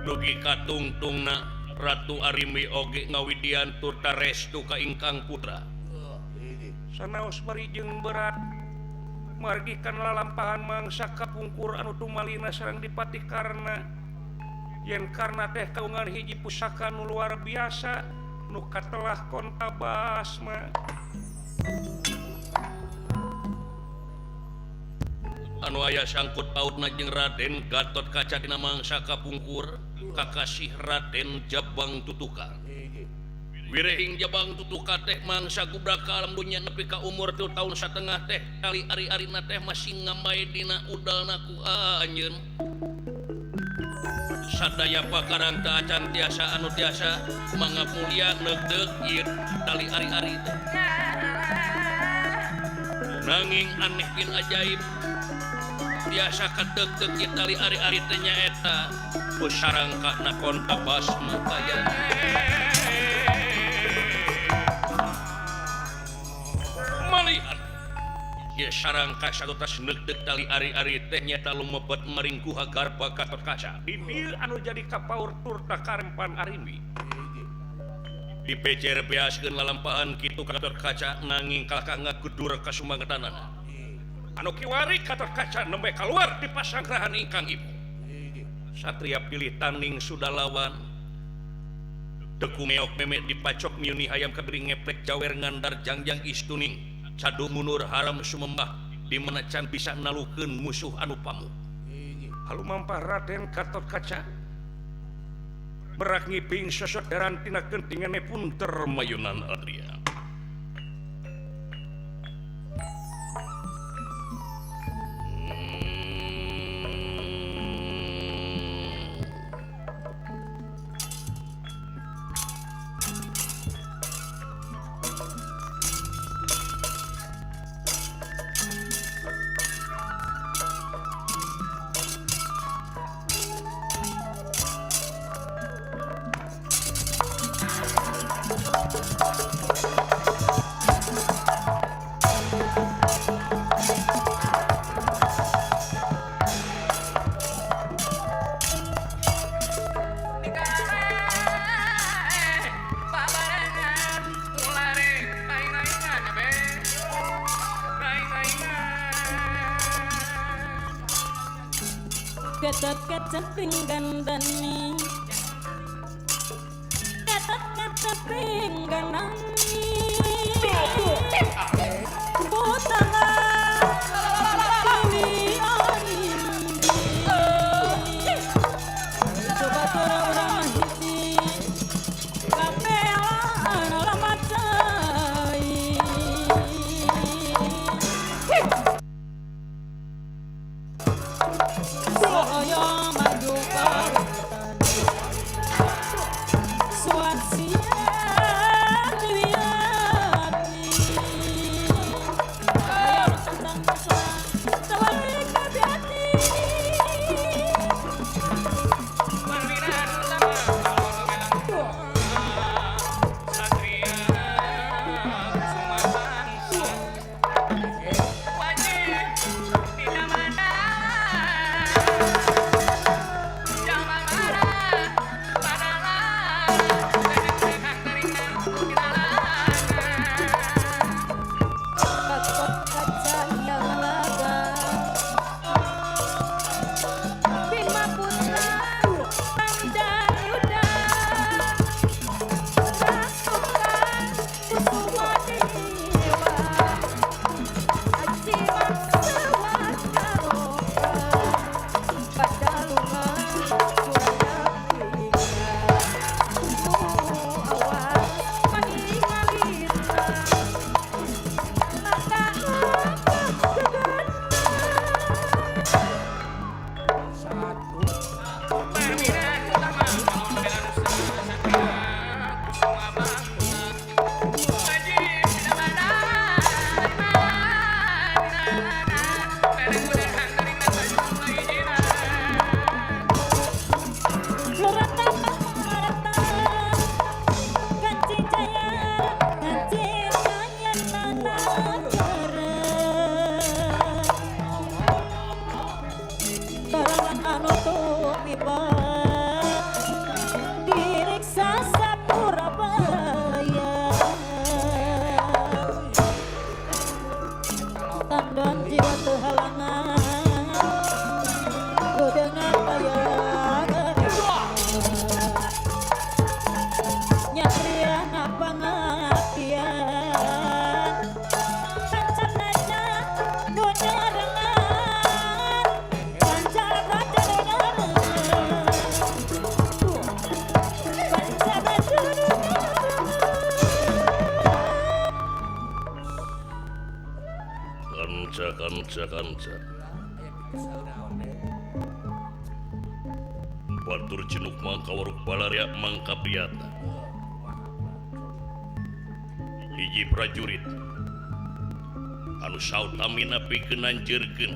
dugi katungtungna Ratu Arimi oge ngawidian turta restu ka ingkang putra sanaos marijeng berat margikan lalampahan mangsa kapungkur anu tumalina sareng dipati karna yen karna teh kaungan hiji pusaka nu luar biasa nu katelah konta basma anu aya sangkut pautna jeung Raden Gatot Kaca dina mangsa kapungkur kakasih Raden Jabang Tutuka wirehing Jabang Tutuka teh mangsa gubrak ka alam dunya nepi ka umur 2 tahun satengah teh kali ari-arina teh masih ngamai dina udalna ku anjeun sadaya pakarang teu acan tiasa anu tiasa mangamulia neugdeug ieu tali ari-ari teh nanging aneh bin ajaib biasa kateuk-teuk ieu tali ari-ari teh nyaeta pusarangkana konta basma kaya malihan ieu sarangka sagotas neugdeug tali ari-ari teh nyaeta lumebet meringkuh Garba Gatot Kaca bibir anu jadi kapaur turta karempan Arimi dipejer beaskeun lalampahan kitu Gatot Kaca nanging kalaka ngagudur ka sumanggetanana anu kiwari Gatot Kaca nembe kaluar di pasanggrahan ingkang ibu satria pilih tanding sudah lawan deku meok memek dipacok miuni hayam kabring ngeplek jawer ngandar jangjang istuning cadu munur haram sumembah di mana can bisa nalukeun musuh anu pamuk halu mampah Raden Gatot Kaca berak ngiping sosok daran tina kentingane pun termayunan adria Gatot Kaca pinggandani Gatot Kaca pinggandani Butala kami Arimi coba orang hiji kapelan lamacai saya maju parutan suasia dilihat kanca-kanca. Batur cenuk mangka waruk balaria mangka priyata. Hiji prajurit anu sautamina pikeun nanjeurkeun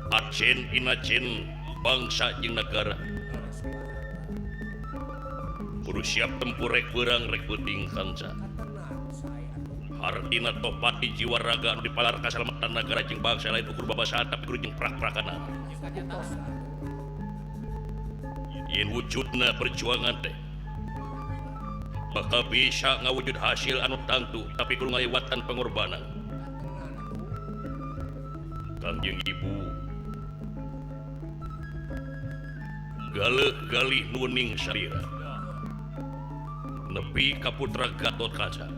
acen inacen bangsa jeung negara. Kudu siap tempur rek beurang rek beuting kanca. Hartina topati jiwa raga anu dipalar kasalamatan negara jeung bangsa lain ukur babasaan tapi kudu jeung prak-prakanan. Yen wujudna perjuangan teh bakal bisa ngawujud hasil anu tangtu tapi kudu ngaliwatan pengorbanan. Kangjeng Ibu galih nuning sarira nepi ka putra Gatotkaca.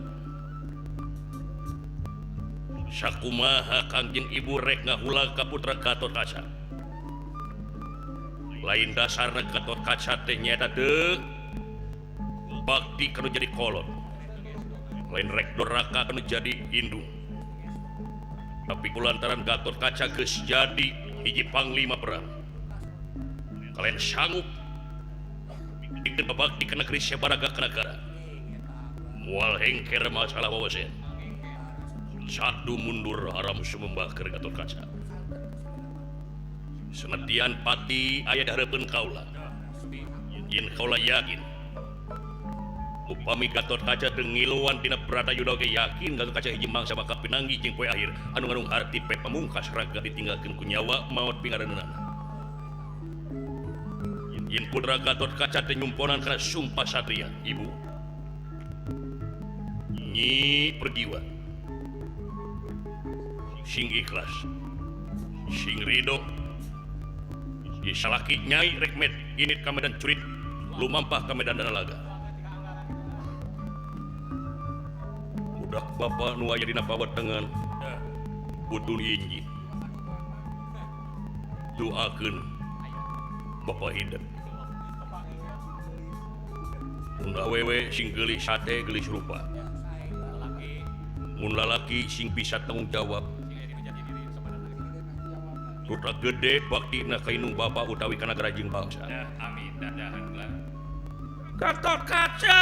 Sakumaha Kangjeng Ibu rek ngahulang ka putra Gatotkaca? Lain dasarna Gatotkaca teh nyaeta deuk bakti kanu jadi kolot, lain rek doraka kanu jadi indung. Tapi kulantaran Gatotkaca geus jadi hiji panglima perang, kalian sanggup bikin babakti ke negeri Sabaraga ke negara. Mual hengker masalah wawasan, sadu mundur haram sumembah ke Gatotkaca. Senatian pati aya dahareupkeun kaula, yen kaula yakin upami Gatotkaca teu ngiluan tina Bratayuda ge yakin Gatotkaca hiji mangsa bakal pinanggi jeung poe akhir anu nganung arti pe pamungkas raga ditinggalkeun ku nyawa maot pingareunana. Yen putra Gatotkaca teh nyumponan kana sumpah satria, Ibu nyi pergiwa sing ikhlas sing ridho disalaki nyai rekmet init ka medan curit lumampah ka medan Danalaga. Budak bapa nu aya dina pawetengan butuh injin doakeun bapa hidup. Mun awewe sing geulih sate geulih rupa, mun lalaki sing bisa tanggung jawab, putra gede baktina ka indung bapa utawi ka nagara jeung bangsa. Amin dadahan. Gatotkaca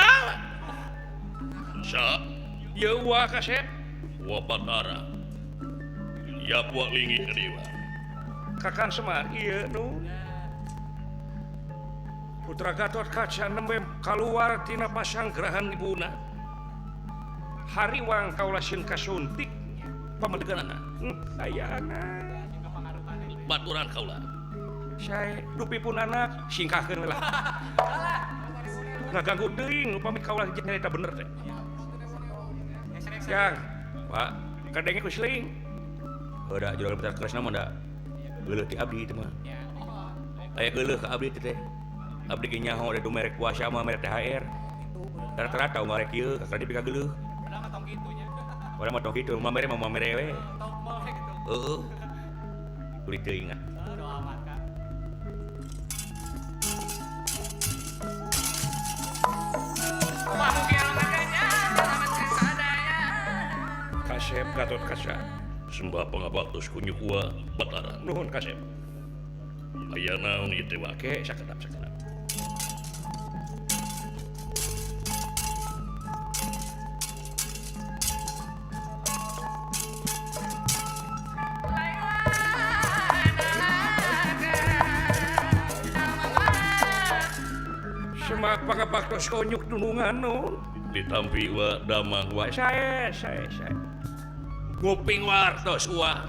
sa ieu wa kasep wa Batara ya buak lingi ke dewa Kakang Semar ieu nu putra Gatotkaca nembe kaluar tina pasanggrahan ibuna hariwang kaula sieun kasuntik pamedeganana sayana baturan kaula sae dupi pun anak singkahkeun lah ngaganggu teuing upami kaula jeung nyarita bener teh. Yang Pak kadenge ku sling da jurang bentar keresna mah da geuleuh ti abdi teh mah aya geuleuh ka abdi teh abdi ge nyaho da merek kuasa mah merek THR rata-rata ngarek ieu ka dipi ka geuleuh urang mah tong kitu mamere we heuh kulit teuing Kasep Gatotkaca sembah pangabaktos kunyukua Batara nuhun Kasep aya naon ieu teh wake sakedap semak pangabaktos kunyuk nunungan nu ditampi wa damang wa sae nguping wartos wa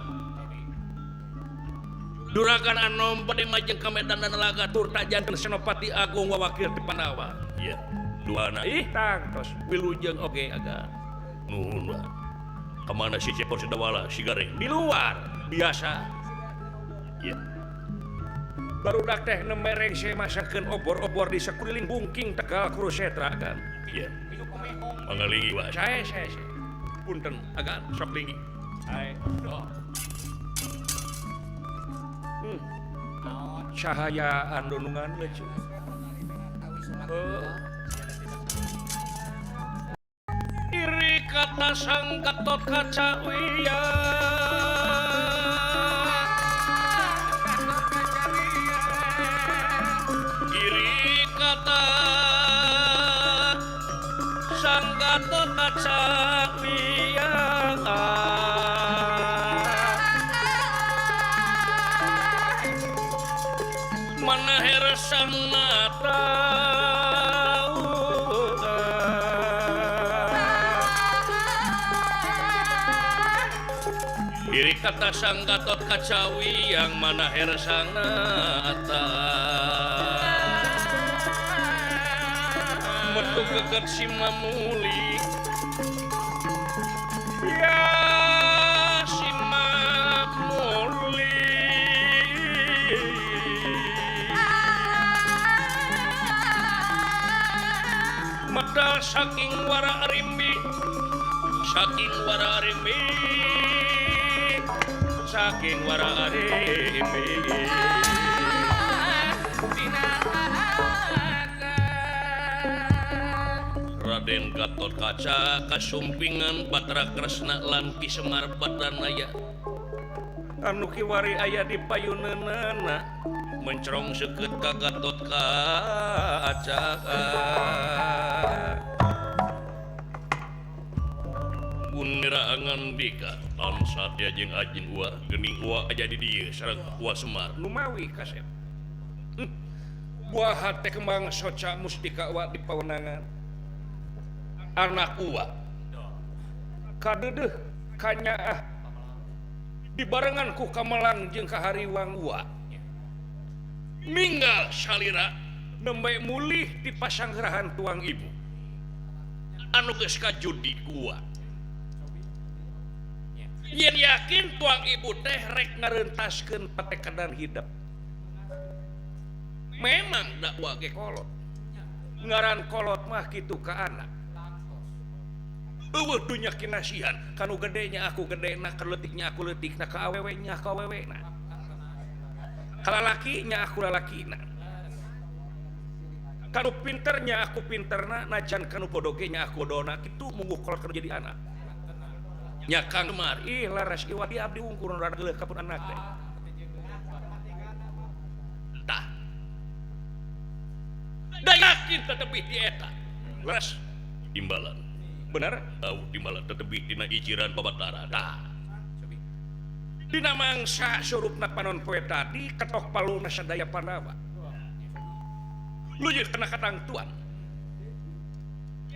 durakan anom pada majeng ka medan Danalaga tur tajankeun Senopati Agung wawakil di Pandawa. Iya duana tangtos wilujeng oge aga nuhun wa kamana si Cepor Sedawala si Gareng di luar biasa. Iya barudak teh nemereng saya masakeun obor-obor di sakeliling bungking Tegal Kurusetra kan. Iya pangalingi wa sae punten agak sok lingi hai cahayaan dunungan lecu iri kata sang Gatotkaca wiyan Gatot Kaca Wiyang Manaher Sanata diri kata Sang Gatot Kaca Wiyang Manaher Sanata metu geget si Mamuli ya si Mamuli medal saking wara rimbi saking wara rimbi saking wara rimbi Raden Gatot Kaca kasumpingan Batra Kresna lan Ki Semar Badanaya anu kiwari aya di payuneunana mencerong seukeut ka Gatot Kaca Buniraangan dika tan satya jeung ajin uwa geuning uwa aja di dieu sareng uwa Semar nu mawi kasep buah hate kembang soca mustika uwa di pawenangan anak uwa kadeudeuk kanyaah dibarengan ku Kamelang jeung kahariwang uwa ninggal salira nembe mulih di pasanggerahan tuang ibu anu geus kajudi ku uwa yen yakin tuang ibu teh rek ngareuntaskeun patekadan hidup memang dakwah ge kolot ngaran kolot mah kitu ka anak eueuh dunya kinasihan kanu gedenya aku gedena kaletiknya aku leutikna ka awewenya ka awewena kalalakinya aku lalakina kanu pinternya aku pinterna najan kanu bodogenya aku bodona kitu mungguh kolot kanu jadi anak nya Kang Semar ih laras ieu di abdi wungkur rada geuleuh ka pun anak teh tah da yakin tetep di eta laras imbalan benar tahu di malah tetebih dina ijiran babatara tah dina mangsa surupna panon poe tadi ketok paluna sadaya Pandawa leuyeut kana katang tuan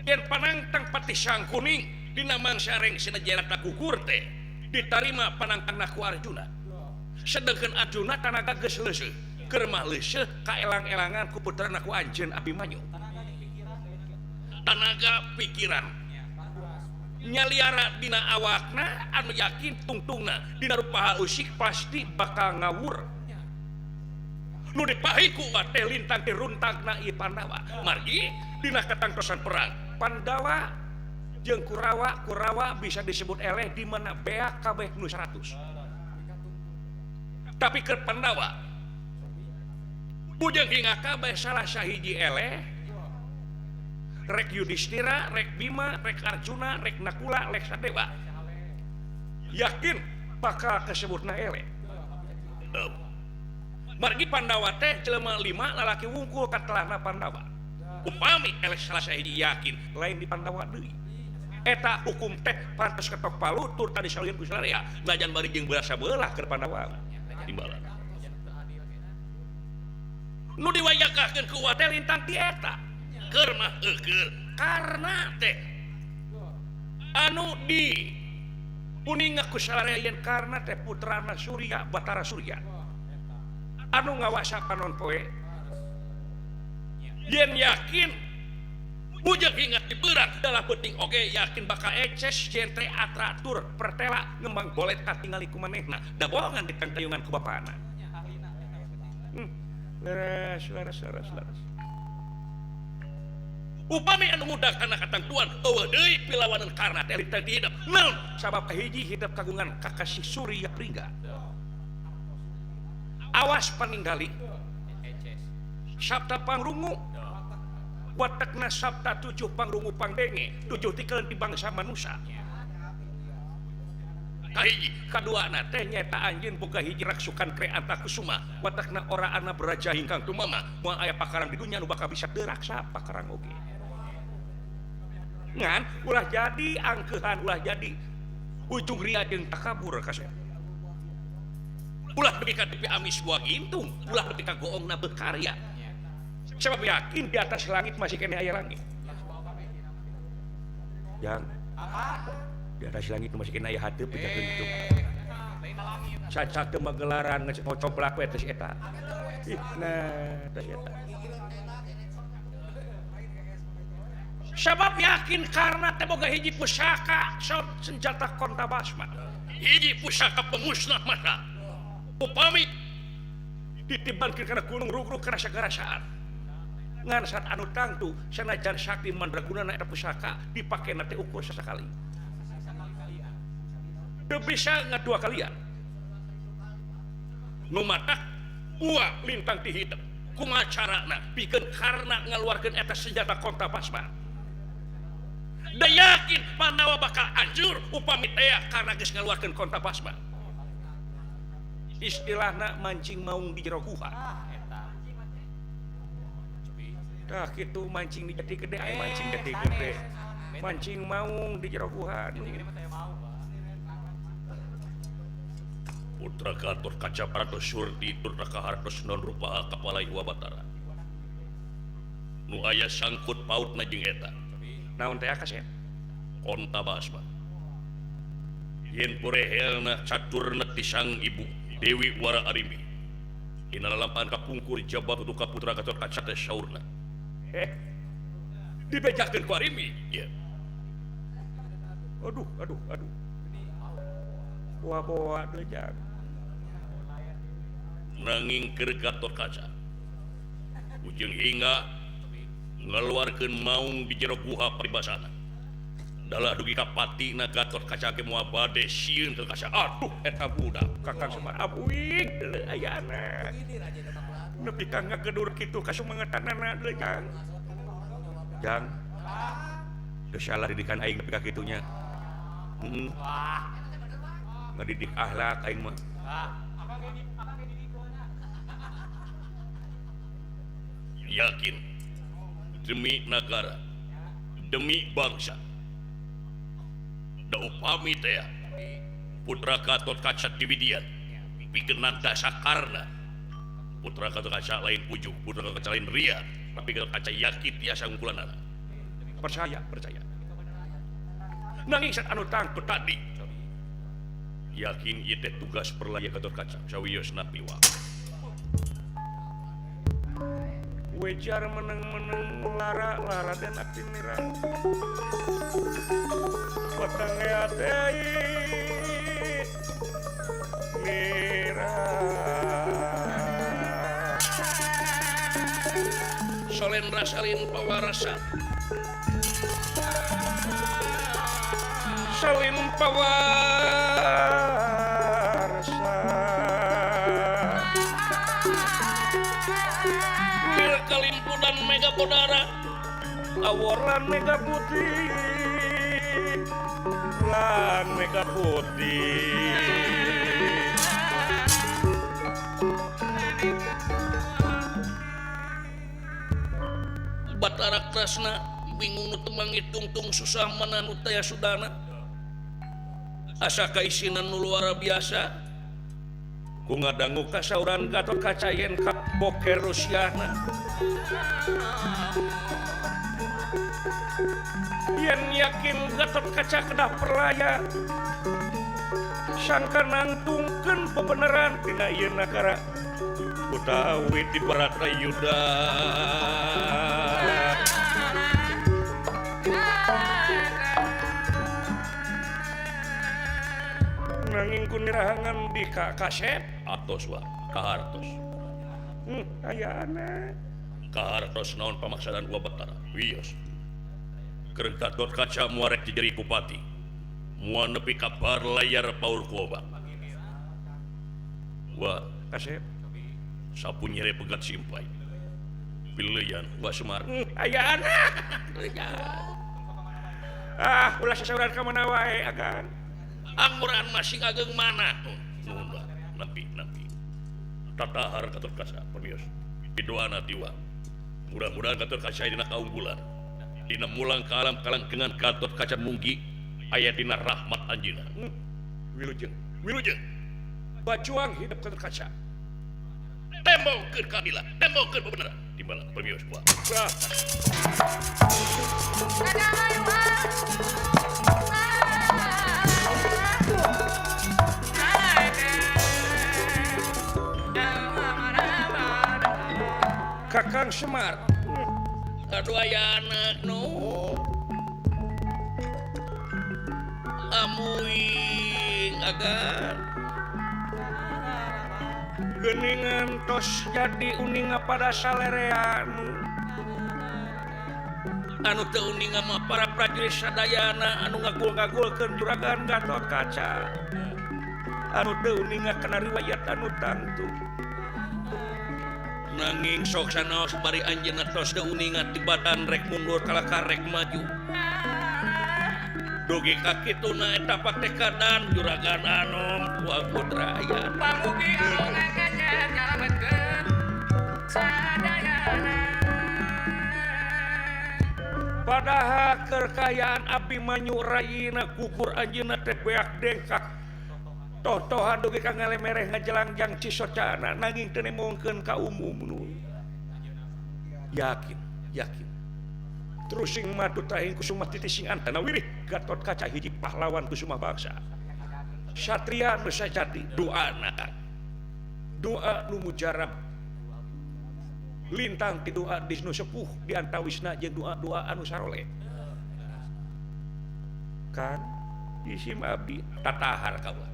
yen panangtang pati sang kuning dina mangsa reng sinajana kukur teh ditarima panangtangna ku Arjuna sedengkeun Arjuna tanaga geus leuseuh keur mah leuseuh kaelang-elangan ku puterana ku Anjeun Abimanyu tanaga pikiran nyaliara dina awakna anu yakin tungtungna dina rupaha usik pasti bakal ngawur nu dipahi ku teh lintang teh runtagna ieu Pandawa margi dina katangtosan perang Pandawa jeung Kurawa bisa disebut eleh di mana beak kabeh nu 100 tapi ke Pandawa bujang hingga kabeh salah sahiji eleh rek Yudhistira, rek Bima, rek Arjuna, rek Nakula, rek Sadewa yakin bakal kesebutna eleh margi Pandawa teh jelema 5 lalaki wungkul katelahna Pandawa upami eleh salah sahiji yakin lain di Pandawa deui eta hukum teh pantes ketok palu tur tadi salieun ku salarea najan bari jeung berasa beulah keur Pandawa timbalan nu diwayakahkeun ku uwa teh lintang ti eta keur mah keur karena teh anu di kuninga ku salarea yen karena teh putrana Surya Batara Surya anu ngawasa panon poe yen yakin bujang ingat diberat dalam penting oke yakin bakal eces jentre atratur pertela ngembang bolet katingali ku manehna da bohongan ditangtayungan ku bapana laras upami anu mudah kana katangtuan eueuh deui pilawanan karna teh tadi hidup naon sabab hiji hidup kagungan kakasih Surya Pringga awas paninggali sabda pangrungu watakna sabda 7 pangrungu pangdenge 7 tikeun di bangsa manusia kahiji kaduana teh nyaeta anjeun boga hiji raksukan kreata kusuma watakna ora ana beraja hingkang tumama moal aya pakarang di dunya nu bakal bisa deurak sa pakarang oge ngan ulah jadi angkehan ulah jadi ujung ria jeung takabur kasep ulah nepi ka tepi amis buah gintung ulah nepi ka goongna berkarya sebab yakin di atas langit masih kena aya langit yang di atas langit masih kena aya hadeup pecah gentung cacat teu magelaran ngocoblak we teh si eta nah teh eta sebab yakin karena teh boga hiji pusaka senjata kontabasma hiji pusaka pemusnah mata upami ditibankeun kana gunung rugrug kana sagara saat ngan saat anu tangtu sanajan sakti mandragunana eta pusaka dipake teh ukur sasakali teu bisa ngadua kalian nu matak uak lintang ti hitam kumaha carana pikeun karna ngaluarkeun eta senjata kontabasma da yakin panawa bakal anjur upami teh karena geus ngaluarkeun kontabasma istilahna mancing maung di jero guha dah kitu mancing di jati gede aya mancing jati gede mancing maung di jero guha putra Gatot Kaca Prato Surdi turna kahartos non rupa kapala Iwa Batara nu aya sangkut pautna jeung eta naon teh kasep kontabasma yen purehelna caturna ti sang ibu Dewi Wara Arimbi dina lalampahan kapungkur jabat untuk putra Gatot Kaca teh saurna dibejakeun ku Arimbi ya aduh boa dejak nanging keur Gatot Kaca ujung hingga ngaluarkeun maung di jero guha paribasana dalah dugi ka patina Gatot Kaca ge moal bade sieun teu Kaca aduh eta budak Kakang Semar abuing ayana nepi ka ngagedur kitu ka sumangetanana deui jang teu salah didikan aing nepi ka kitunya ngadidik akhlak aing mah yakin demi negara demi bangsa da upami teh putra Gatot Kaca dibidian pikeun nanda sakarna putra Gatot Kaca lain ujug putra Gatot Kaca lain ria tapi Gatot Kaca yakin tiasa ngungkulanana percaya nanging saat anu tangtu tadi yakin ieu teh tugas perlaya Gatot Kaca sawiosna piwak wejar meneng-meneng lara dan aktif mira watangnya atei mira solen rasalin pawarasa salin pawarasa kalimpunan mega podara aworan mega putih lan mega putih Batara Krasna bingung nu teu manghitung-tung susah mana nu taya sudana asa kaisinan nu luar biasa ku ngadangu kasauran Gatot Kaca yen ka boker Rusiana yen yakin Gatot Kaca kedah perlaya sangka nangtungkeun bebeneran dina ieu nagara utawi ti Baratayuda nanging kunirahangan di kasep atos wa kahartos ayana kahartos naon pamaksadan Iwa Batara wios keur Gatot Kaca muarek dijeri bupati moal nepi ka layar paur kuoba wa kasep sapunyere pegat simpai pileyan wa Semar ayana ulah sasauran ka mana wae agan angguran masih ageng mana nabi tatahar Gatot Kaca permios doana tiwa mudah-mudahan Gatot Kaca dina kaunggulan dina mulang ke alam kalangkengan Gatot Kaca Munggi aya dina rahmat anjeunna. Wilujeng bajuang hidup Gatot Kaca tembongkeun kabila tembongkeun bebeneran timbalan permios buah Kakang Semar. Aduh aya anak no. Amuing agan. Geningan tos jadi uninga pada salerean. Anu teu uninga mah para prajurit sadayana anu ngagul-ngagulkeun juragan Gatot Kaca. Anu teu uninga kana riwayat anu tangtu. Nanging sok sanaos bari anjeunna tos teu uninga tibatan rek mundur kalaka rek maju. Dugi ka kituna eta patekadan juragan Anom Wagudrayan. Pamugi anu ngekenyet nyalametkeun sadayana. Padahal kekayaan Abimanyu rayina gugur anjeunna teh beak dengkak. Toh-tohan dugi ka ngalemereh ngajelangjang Cisocana nanging teu nemongkeun ka umumnu. Yakin. Terus sing madu taing kusuma titising antana wirih Gatot Kaca hiji pahlawan kusuma bangsa. Satria nu sajati doana. Doa nu mujarab. Lintang ti doa di nu sepuh di antawisna jeung doa-doa anu saroleh. Kan isim abdi tatahar kaula.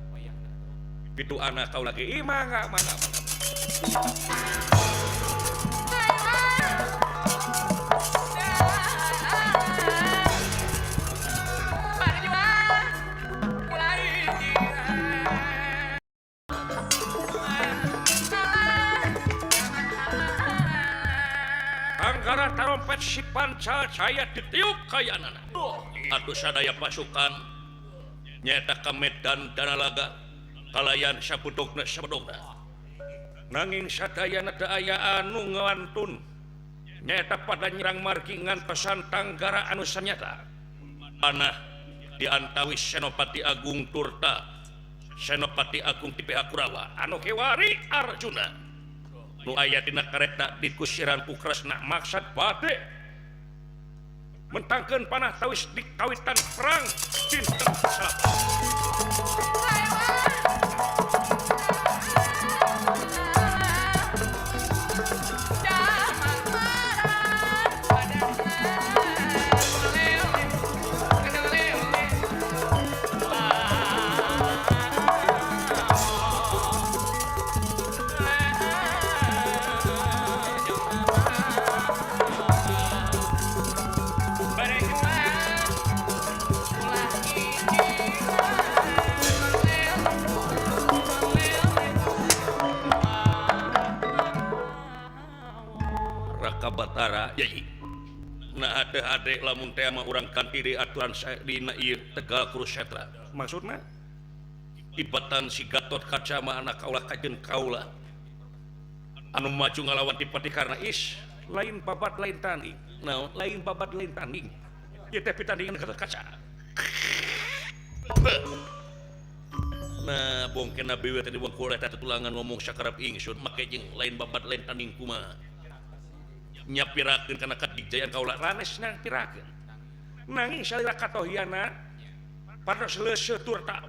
Itu anak kau lagi mangga. Anggara tarompet si Pancal saya ditiup kayanana. Atuh sadaya pasukan nyata ka Medan Danalaga kalayan sabudogna. Nanging sadayana teu aya anu ngawantun nyata pada nyerang margi ngantos Tanggara anu sanyata. Panah di antawis Senopati Agung Turta, Senopati Agung ti pihak Kurawa, anu kiwari Arjuna. Nu aya dina kareta dikusiran Pukrasna maksad bade mentangkeun panah tawis di kawitan perang dinten Salapa. Batara yai. Nah ada lamun teh mah urang kanti di aturan dina ieu Tegal Kurusetra. Maksudna ibatan si Gatot Kaca mah anak kaula kajeun kaula. Anu maju ngalawan ti Patikarna lain babat lain tanding. Naon lain babat lain tanding. Ieu teh pitandingan Gatot Kaca. Nah bongkena bewe tadi bongkol eta tulangan ngomong sakarep ingsun make jeung lain babat lain tanding kumaha. Nyapirakeun kana kadijayaan kaula ranesna pirakeun nanging salira katohiana pados leuseuh turta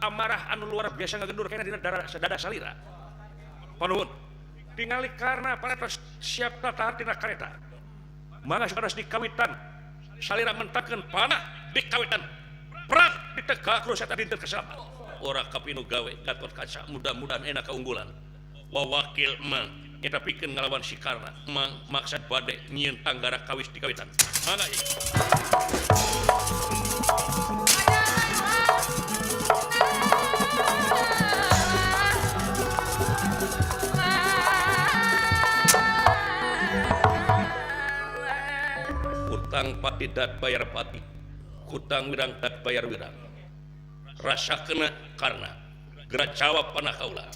amarah anu luar biasa ngagendur kana dina dada salira panuhun tingali karna parantos siap tatahar tina kareta mangga sanes dikawitan salira mentakeun panah dikawitan perang di Tegal Kurusetra dinten ke-8 ora kapinu gawe Gatot Kaca mudah-mudahan enak keunggulan wawakil mah kita pikeun ngalawan si Karna mang maksud bade nyieun Tanggara kawis di kawitan mangga ieu utang pati dat bayar pati hutang wirang dat bayar wirang rasakeuna Karna geura jawab panah kaula.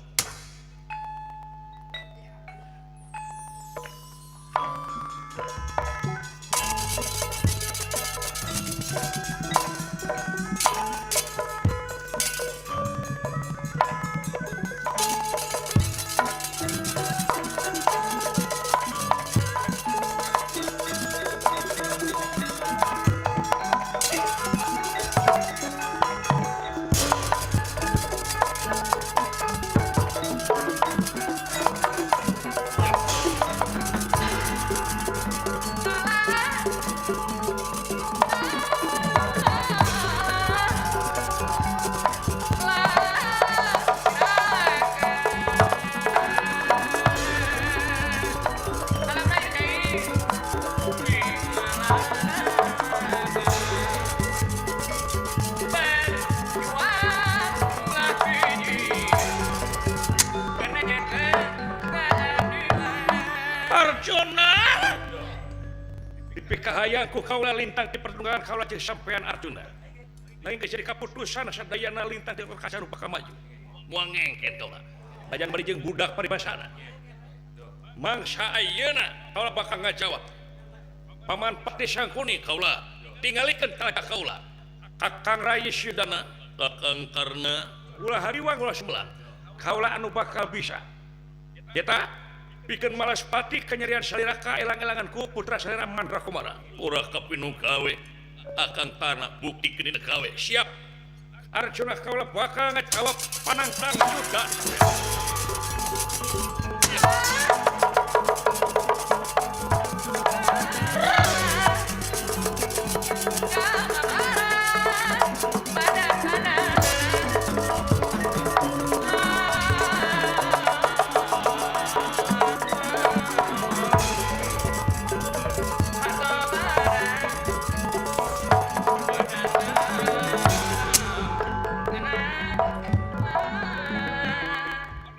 dipikahayangku kaula lintang di pertunggangan kaula jeung sampean Arjuna. Lain geus jadi kaputusan sadayana lintang di kaca rupa maju. Moal ngengken kaula. Lajan bari jeung budak paribasana. Mangsa ayeuna kaula bakal ngajawab. Paman Pakti Sangkuni kaula tingalikeun talaga kaula. Kakang Rais Yudana, Kakang Karna, ulah hariwang ulah sembelang. Kaula anu bakal bisa. Eta pikeun Malaspati kenyerian salira kaelang-elanganku putra salira Mandrakumara. Urang kapinu gawe Akang Karna buktikeun dina gawe. Siap. Arjuna kaula bakal ngajawab panantang Yudana.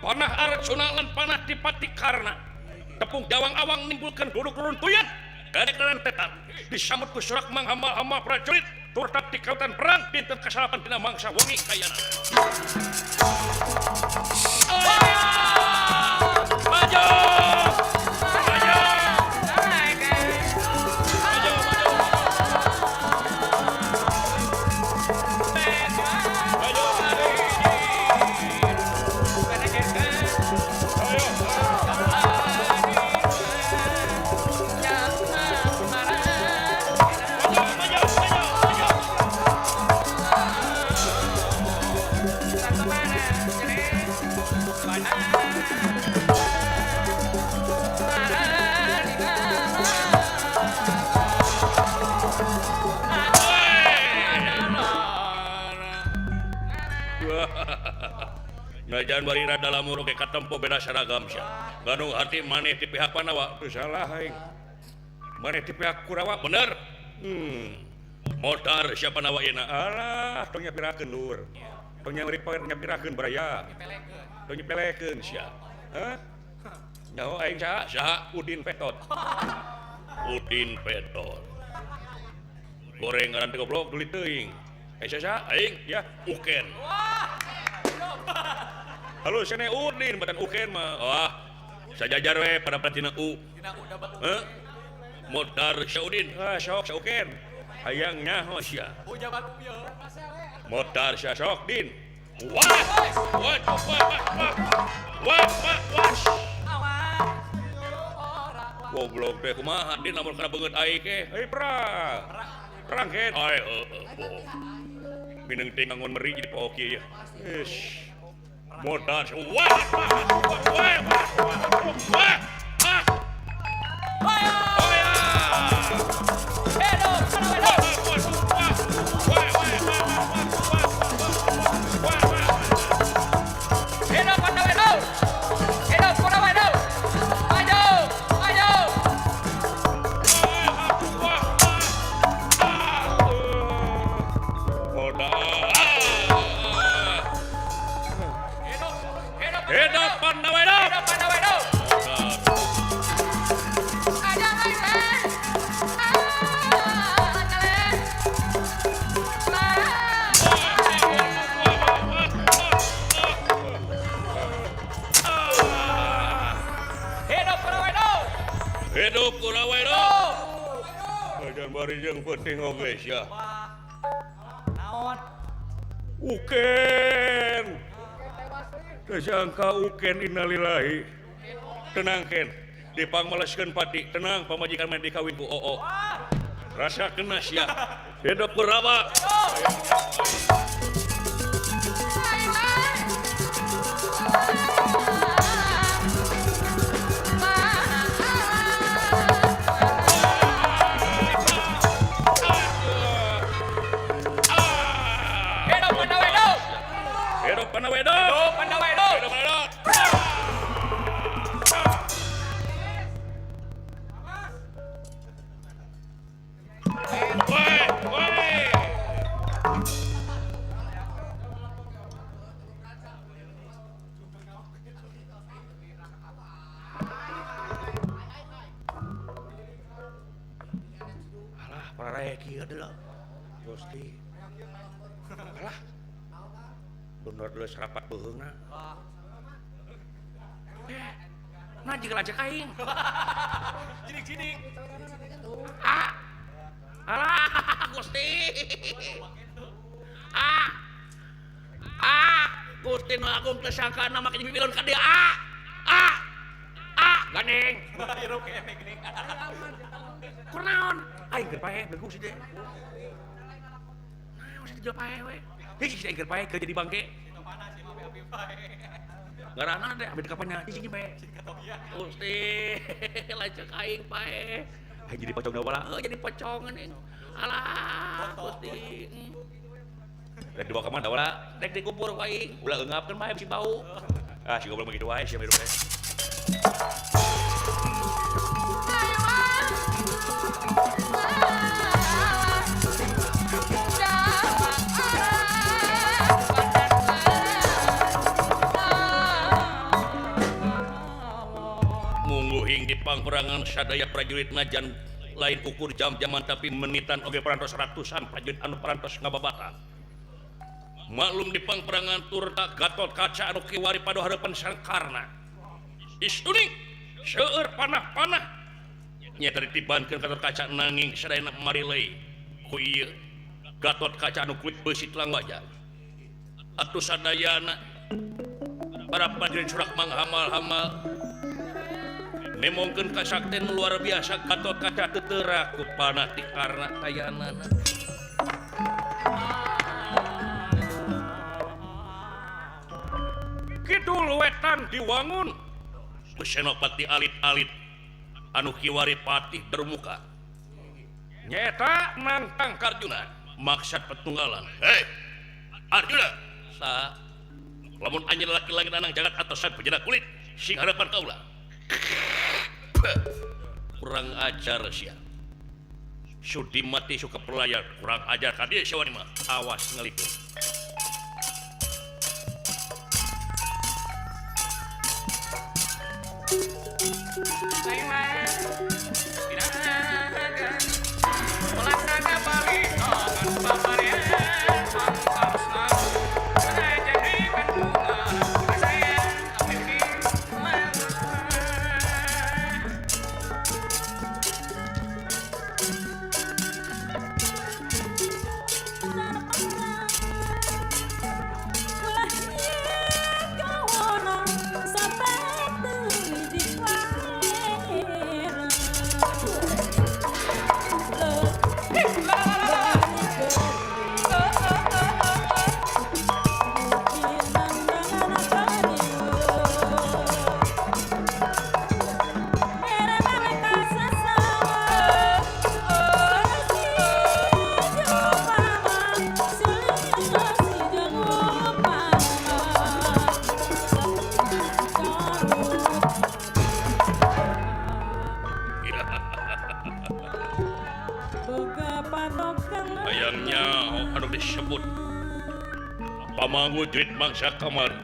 Panah Arjuna lan panah Dipati Karna tepung dawang awang nimbulkeun duduk ruruntuyan gadek tetan disambut ku surak manghamal-hamal prajurit turtat di kautan perang dinten kasalapan dina mangsa wengi kayana. Maju! Maju! Ngajan bari rada lamun oge katempo beda saragam sia. Ganu hati maneh di pihak Panawa teu salah aing. Maneh di pihak Kurawa bener. Modar sia Panawa yeuna. Alah tong nyapirakeun lur. Tong nyapirakeun baraya. Tong nyepelekeun sia. Hah? Nyaho aing saha? Udin Petot. Udin Petot. Goreng ngaran teh goblok dulit teuing. Saha? Aing ya Uken. Halo sene Udin badan Uken mah. Wah, sajajar we pada patina U. Modar Saudin. Sok Sauken. Hayang nyaho sia. Modar sia sok Din. Wah. Goblok teh kumaha Din lamun kana beungeut aing ke. Hei perang. Perang ken. Ai Mineng teh ngangon meri jadi poho kieu ya. Ish. Modar. Hidup Kurawa hidup. Ajan bari jeung penting oge sia. Naon? Uken. Teu sangka Uken innalillahi. Tenang Ken. Dipangmaleskeun pati. Tenang pamajikan mah dikawin ku Oo. Rasakeun sia. Hidup Kurawa. pararaya kieu deuleu. Gusti. Alah. Bener deuleu serapat beuheungna. Nah jika aja kain. Jidik-jidik. Alah, Gusti. Gusti nu agung teu sangkana make bibirun ka dieu. Gandeng. Hirup kene geuning. Kunaon? Aing keur pae begu si teh. Naon si teh pae we. Hiji si aing keur pae keur jadi bangke. Mana sih mah api bae. Garana teh abdi kapannya hiji pae. Gusti, lanceuk aing pae. Aing jadi pocong da jadi pocongan ning. Alah, Gusti. Rek dibawa ka mana wala? Rek dikubur ku aing. Ulah eungapkeun bae bisi bau. Si goblok begitu wae sia hirup teh. Mungguhing di pangperangan sadaya prajurit najan lain ukur jam-jaman tapi menitan oge parantos ratusan prajurit anu parantos ngababatan. Maklum di pangperangan turta Gatot Kaca anu kiwari pada harapan Sangkarna. Istuning seueur panah-panah nya tadi tibankeun Gatot Kaca nanging sadayana marilei ku ieu Gatot Kaca anu kulit beusi telang wajah. Atuh sadayana para prajurit surak manghamal-hamal memongkeun kasakten luar biasa Gatot Kaca teu teura ku panah ti karna kayanana. Kidul wetan diwangun ku senopati alit-alit anu kiwari patih dermuka nyata nantang Arjuna maksud petunggalan. Hei Arjuna, sa lamun anjeun laki-laki nanang jagat atosan pejana kulit sing harapan kaula. Kurang ajar sia. Sudi mati suka pelayar kurang ajar ka dieu sia wani mah. Awas ngalikeun. Hayangnya anu disebut pamanggu duit mangsa kamari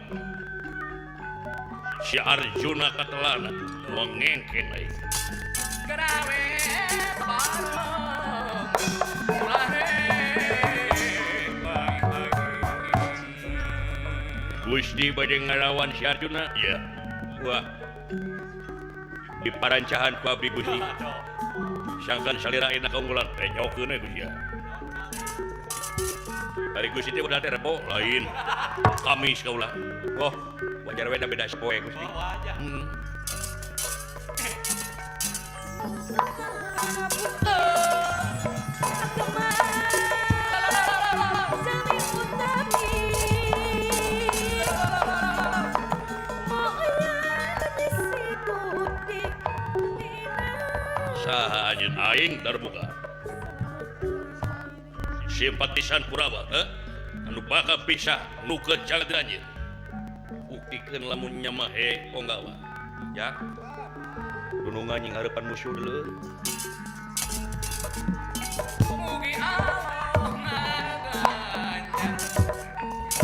si Arjuna katelana mengengken aing Gerawe bareng ulahe Gusti bade ngalawan si Arjuna ya. Wah di parancahan ku abdi Gusti sangkan salira enak keunggulan nyokeun Gusti ya. Hari Gusti teh udah terbo lain Kamis kaula. Oh, wajar we beda sepoe Gusti. Saha anjeun aing terbuka. Simpatisan Kurawa, anu bakal pisah nukeun jagat anjeun. Buktikeun lamun nya mah Ponggawa. Ya. Gunung anjing harapan musuh dulu. Mugi Allah ngaganjang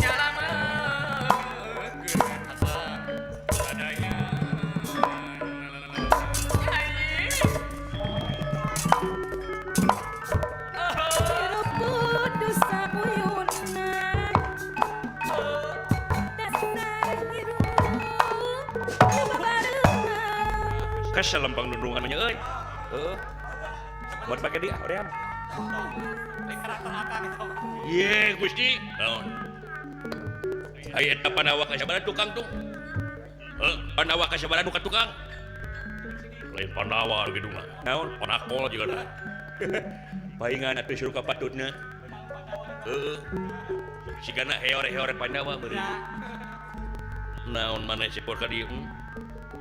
nyalamekeun asa sadaya. Kas lempang nundungan nya euy. Heeh. Buat pakai dia, oream. Lain karakter akang itu. Ye, Gusti. Naon? Aya eta panawa ka sabaraha tukang tuh. Panawa ka sabaraha nu ka tukang. Lain panawa gitu mah. Naon? Panakol juga dah. Paingan atuh suruh ka patutna. Heeh. Sigana heore-heore panawa beureum. Naon maneh sepor ka dieu?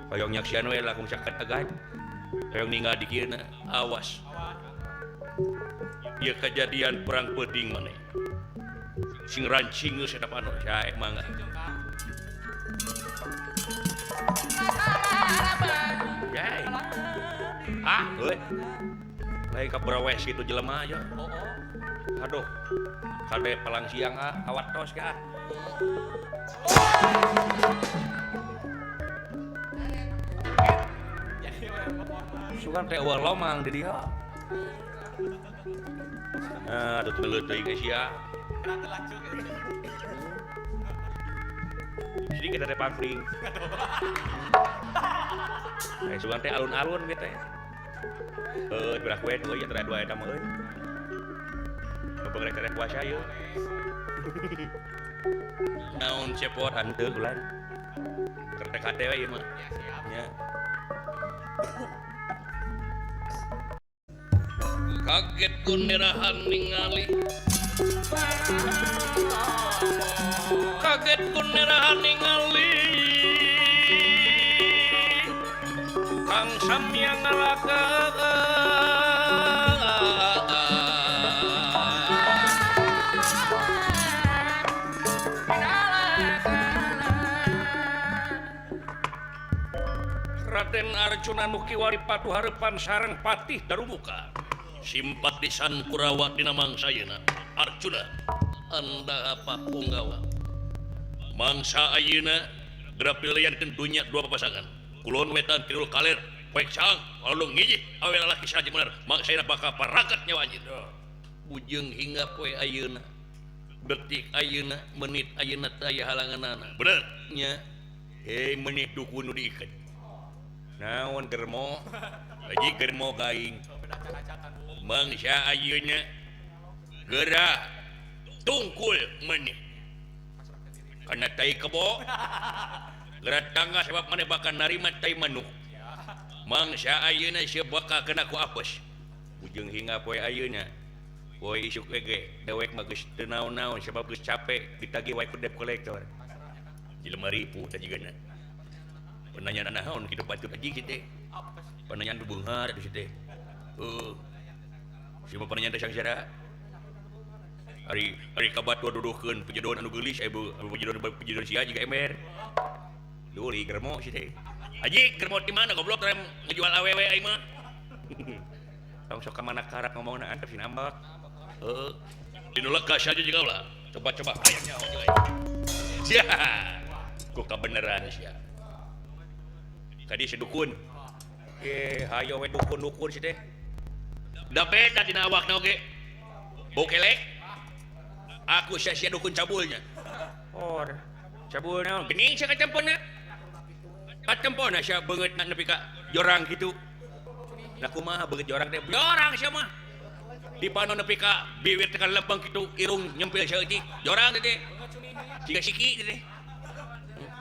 Hoyong nyaksian we langsung sakat agan. Hoyong ninggal di kieu na. Awas. Ieu kejadian perang peding maneh. Sing rancing geus eta panon sae mangga. Yai. Euy. Lain ka berawes kitu jelema aja. Aduh. Kade palang siang awat tos ka. Sugan teh eueuh lomang di dieu. Aduh teuleut teuing geus sia. Jadi kita teh pangling. Sugan teh alun-alun gitu teh. Berak we euy aya dua eta mah euy. Beberek rek puasa ieu. Naon cepot hanteu ulan. Kertek hate we ieu mah. Nya. Kaget kunerahan ningali. Kaget kunerahan ningali. Kang samyang ngalaka. Raden Arjuna nu kiwari patuharepan sareng patih darubuka. Simpatisan Kurawa dina mangsa ayeuna. Arjuna, anda apa punggawa? Mangsa ayeuna geura pilihankeun dunya dua papasangan. Kulon wetan tirul kaler, poek cang, anu ngijih awe lalaki saja bener. Mangsa ayeuna bakal parakat nyawa anjeun. Bujeng hingga poe ayeuna. Detik ayeuna, menit ayeuna teu aya halanganana. Bener nya. Hei menit dukun nu diiket. Naon germo? Aji germo gaing. Mangsa ayeuna geura tungkul meneh. Kana tai kebo. Geura tangga sebab maneh bakal narima tai manuk. Mangsa ayeuna sieu bakal kena ku apes. Ujung hingga poe ayeuna. Poe isuk ge dewek mah geus teu naon-naon sebab geus capek ditagih wae ku debt collector. Jelema ripu teh jigana. Penanyaan naon kitu patut aji kitu teh. Penanyaan nu beunghar atuh teh. Siapa penanya teh sangsara? Ari kabatua duduhkeun pejodohan anu geulis pejodohan sia jiga ember. Duli germo si teh. Aji germo di mana goblok rem ngejual awewe aing mah. Tong sok ka mana karak ngomongna antep si nambak. Dinu lekas saja juga ulah. Coba ayahnya aja. Sia. Ku kabeneran sia. Kadi si dukun. Hayo we dukun si teh. Da beda dina awakna oge. Bokelek. Aku sia-sia dukun cabulnya. Cabul naon? Gening sia kacamponna. Kacamponna sia beungeutna nepi ka jorang kitu. Nah kumaha beungeut jorang teh? Jorang sia mah. Di pano nepi ka bibir tekan lempeng kitu irung nyempil saeutik. Jorang teh. Jiga siki teh.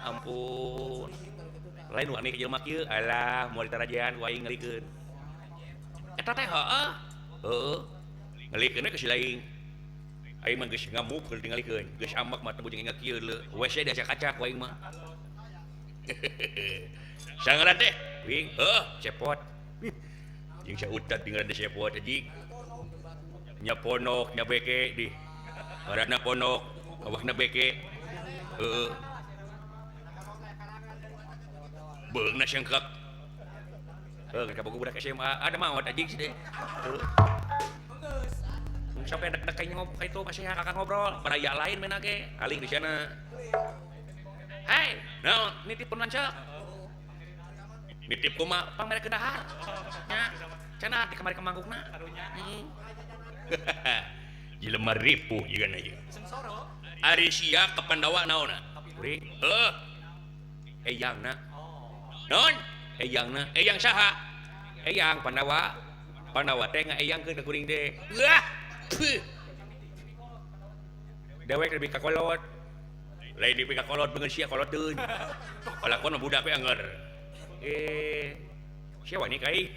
Ampun. Lain wani ke jelema kieu, alah moal ditarajaan ku aing ngalikeun. Eta teh heeh. Ngalikeun ke si lain. Aing mah geus ngamuk keur tingalikeun. Geus amak mah teu bujeng ingat kieu le. WC da asa kaca ku aing mah. Sangaran teh, wing, cepot. Jeung sautat tinggal di cepot anjing. Nya ponok, nya beke di. Ngaranna ponok, awakna beke. Beungna sengkak. Ka boga budak SMA ada maot anjing sih teh. Sampai dek-dek kayaknya ngobrol itu masih kakak ngobrol. Baraya lain mana ge, aling di sana. Hai, no, nitip pun lancar. Nitip kuma pamer ke dahar. Nya, cenah di kamari kemanggukna. Jelema ripuh jigan ieu. Ari sia ke Pandawa naonna? Eyangna. Non, Eyang saha Eyang Pandawa teh ngayangkeun ka kuring teh dewek lebih ka kolot lain lebih ka kolot beungeun sia kolotkeun palakon budak we anger sia wani kai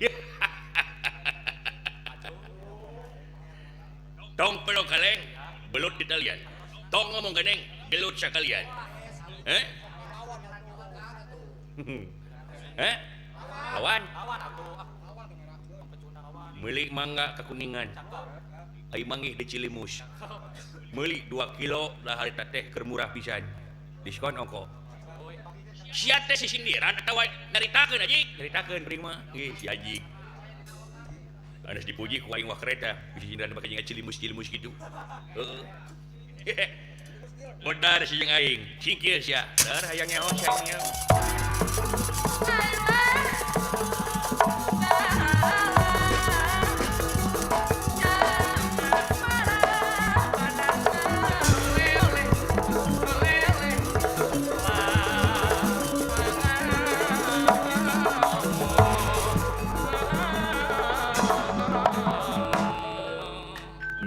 tong pelok kaleng belut di talian tong ngomong geneng gelut sakalian lawan meuli mangga ka Kuningan ai manggih di Cilimus meuli 2 kilo lah harita teh keur murah pisan diskon ongko sia teh sisindiran atawa naritakeun naritakeun pring mah si Ajik anas dipuji ku aing wah kereta sisindiran baka jeung Cilimus kitu modar si jeung aing singkir sia dar hayang nyaho sia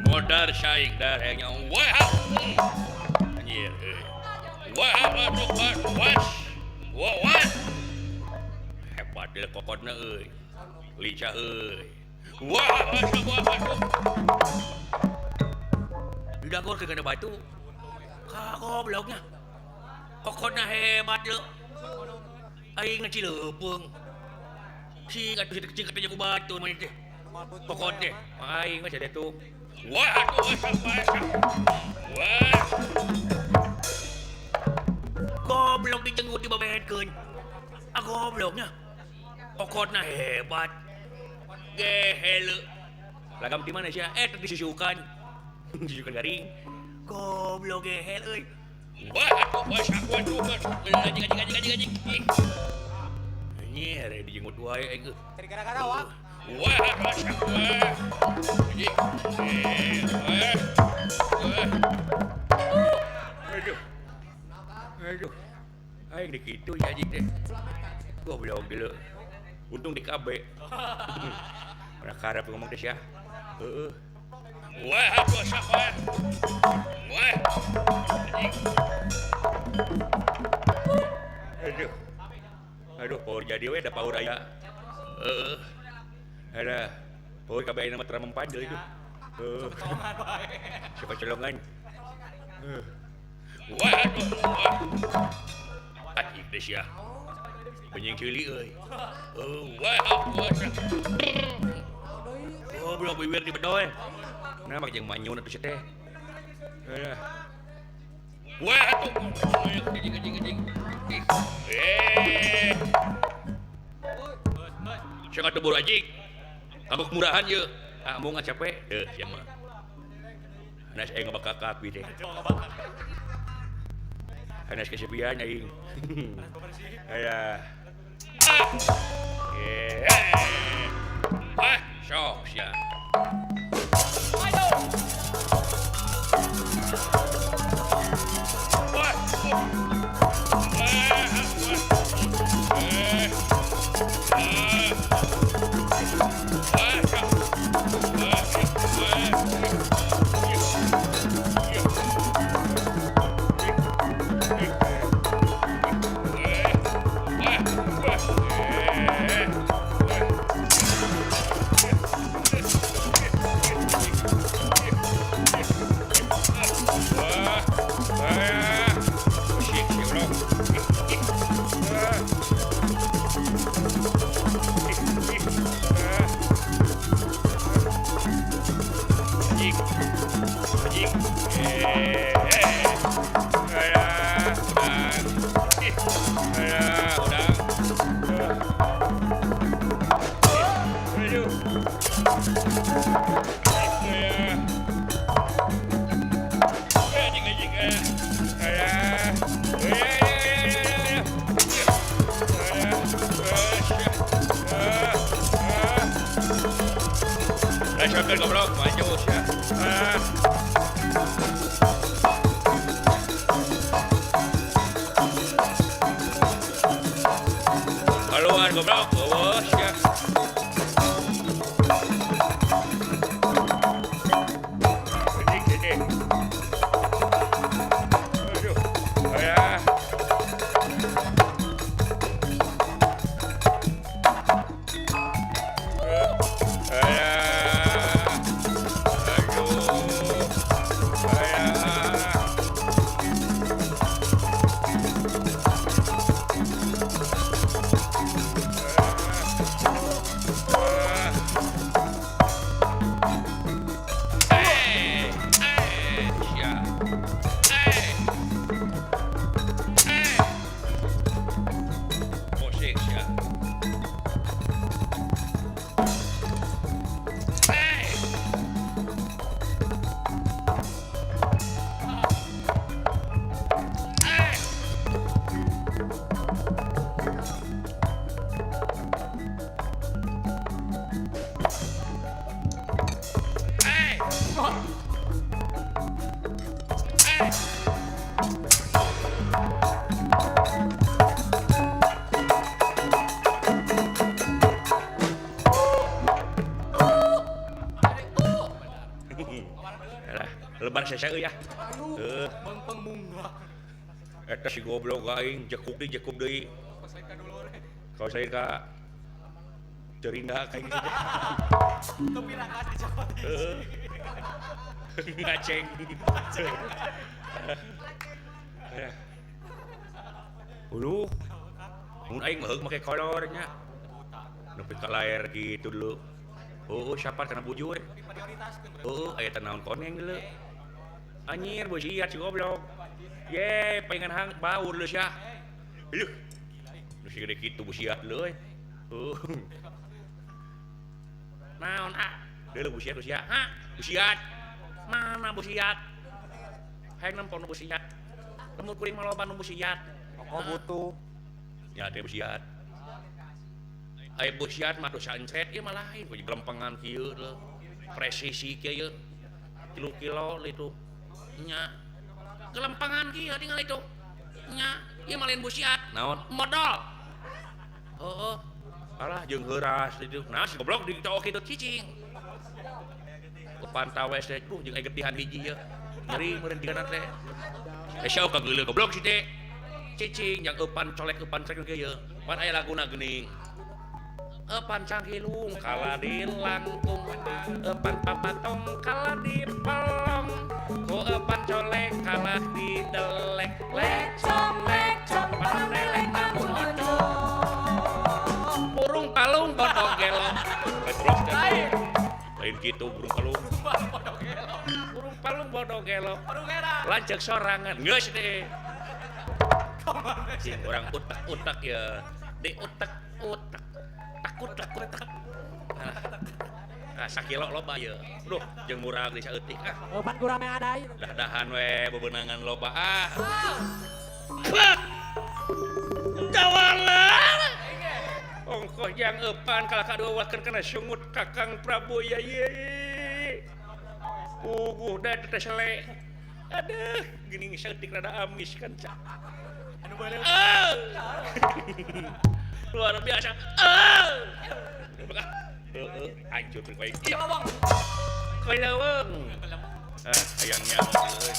modar saing dar hayang nyaho wah anjir wah hebat deh kokotna euy licah euy wah didagor ke kana batu ka gobloknya kokotna hebat leuh aing ngacileupeung sing atuh cing katanya ku batu mah teh kokot teh aing mah sada tuh wah goblok dijenggut dibabehetkeun gobloknya kokotna hebat gehele lagam di mana sih disusukan disusukan garing goblok gehel euy anjing anjir dijenggut wae aing Dari gara-gara wah. Aduh, aing dikitu ya anjing teh. Goblok dulu. Untung di KB. Mana karep ngomong teh sia. Heeh. Wah, atuh saha. Wah. Aduh. Aduh, power jadi we da power aya. Ada power KB nama tera mempanjel itu. Colongan bae. Siapa colongan? Wah, anjing deh sia. Penying cilik euy. Goblok bibir di bedoe. Nah make jeung manyun atuh teh. Wah, anjing. Saya atuh buru anjing. Kamu kemurahan ye. Ah mau capek. Sia mah. Nah saya ngabakak kapi teh. Hanas kesepian aing. Aya. Sok sia. Ayo. Shotgun goblok, maju sia. Haluan goblok. Awas ya. Ini. Aduh. Ayah. Lebar saya ya. Mengpeng munggah. Eta si goblok aing jekuk deui. Kalau saya ka cerinda kayak gitu. Topi rangkas dicopot. Ngaceng. Ulu. Mun aing meuheung make kolornya. Nepi ka layar gitu dulu. Oh, siapa kana bujur? Oh, aya teh naon koneng deuleu. Anjir, bosiat si goblok. Ye, pengen hang baur lu sia. Leuh. Nu gede kitu bosiat lu euy. Naon deuleu bosiat lu sia. Bosiat. Mana bosiat? Hayang nempon bosiat. Lamun kuring mah loba nu bosiat. Pokok butuh. Ya, teh bosiat. Aya bosiat mah dosa encret ieu mah lain, kudu gelempengan kieu leuh. Presisi kieu. Kilo-kilo itu. Nya gelempangan kieu tinggal itu nya ieu mah lain busiat naon modal heuh alah jeung heuras itu nah si goblok dicok kitu cicing pantau we teh jeung aya getihan hiji ye nyeri meureun digana teh sia ka geuleuh goblok si teh cicing yang eupan colek eupan trek kieu ye pan aya laguna geuning eupan cangkilung kala di langkung eupan papatong kala di pelong ku eupan colek kalah di delek lecong panelek namun itu burung palung bodog gelo terus lain gitu burung palung bodog gelo lanceuk sorangan geus teh sing urang utak-utak ya di utak-utak takut sakilo loba ye duh jeung murag di saeutik Obat gurame ada ieu. dahan we bebenangan loba dawalan ongkoh jang eupan kala kaduakeun kana sungut Kakang Prabu Yaye da teh sele aduh geuning saeutik rada amis kan cak Anu beuleuh. Luar biasa. Hancur baik. Iya, Bang. Kaya Bang. Ayangnya euy.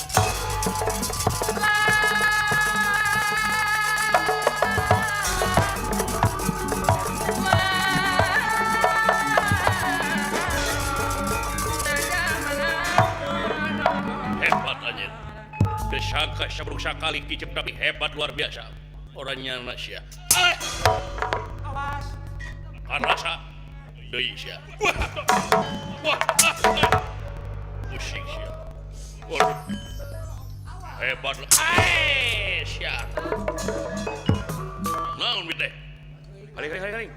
Hebat anjir. Disangka sabruk sakali kicep tapi hebat luar biasa. Orangnya Nasya. Awas. Rasa deui sia. Wah. Pusing sia. Hebat. Sia. Naon mi teh? Haling.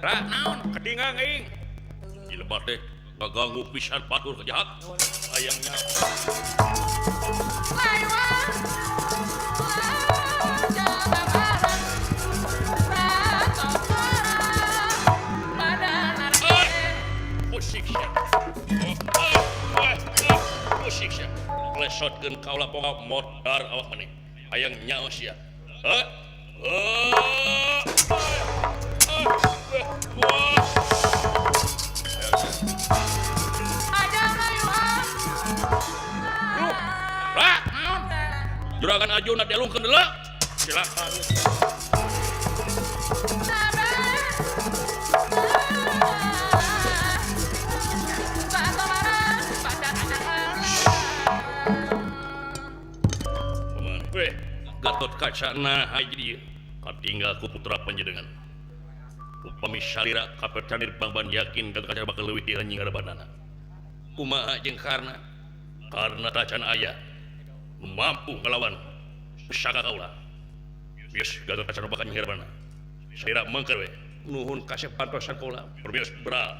Ra naon kedingang aing. Dilebat teh ganggu pisan batur kejahat. Ayangnya. Pusing sia. Pusing sia. nyosotkeun kaula poga modar awak maneh hayang nyaos ya Juragan Arjuna dialungkeun deuleu silakan Gatot Kaca nah haji dieu katinggal ku putra panjenengan upami salira kapercanir Bangban yakin Gatot Kaca bakal leuwih ti anjing harapanana kumaha jeung karna tacan aya mampu ngelawan pusaka kaula bias Gatot Kaca bakal anjing harapanana salira mangker we nuhun kasih pantosan kaula perbias beral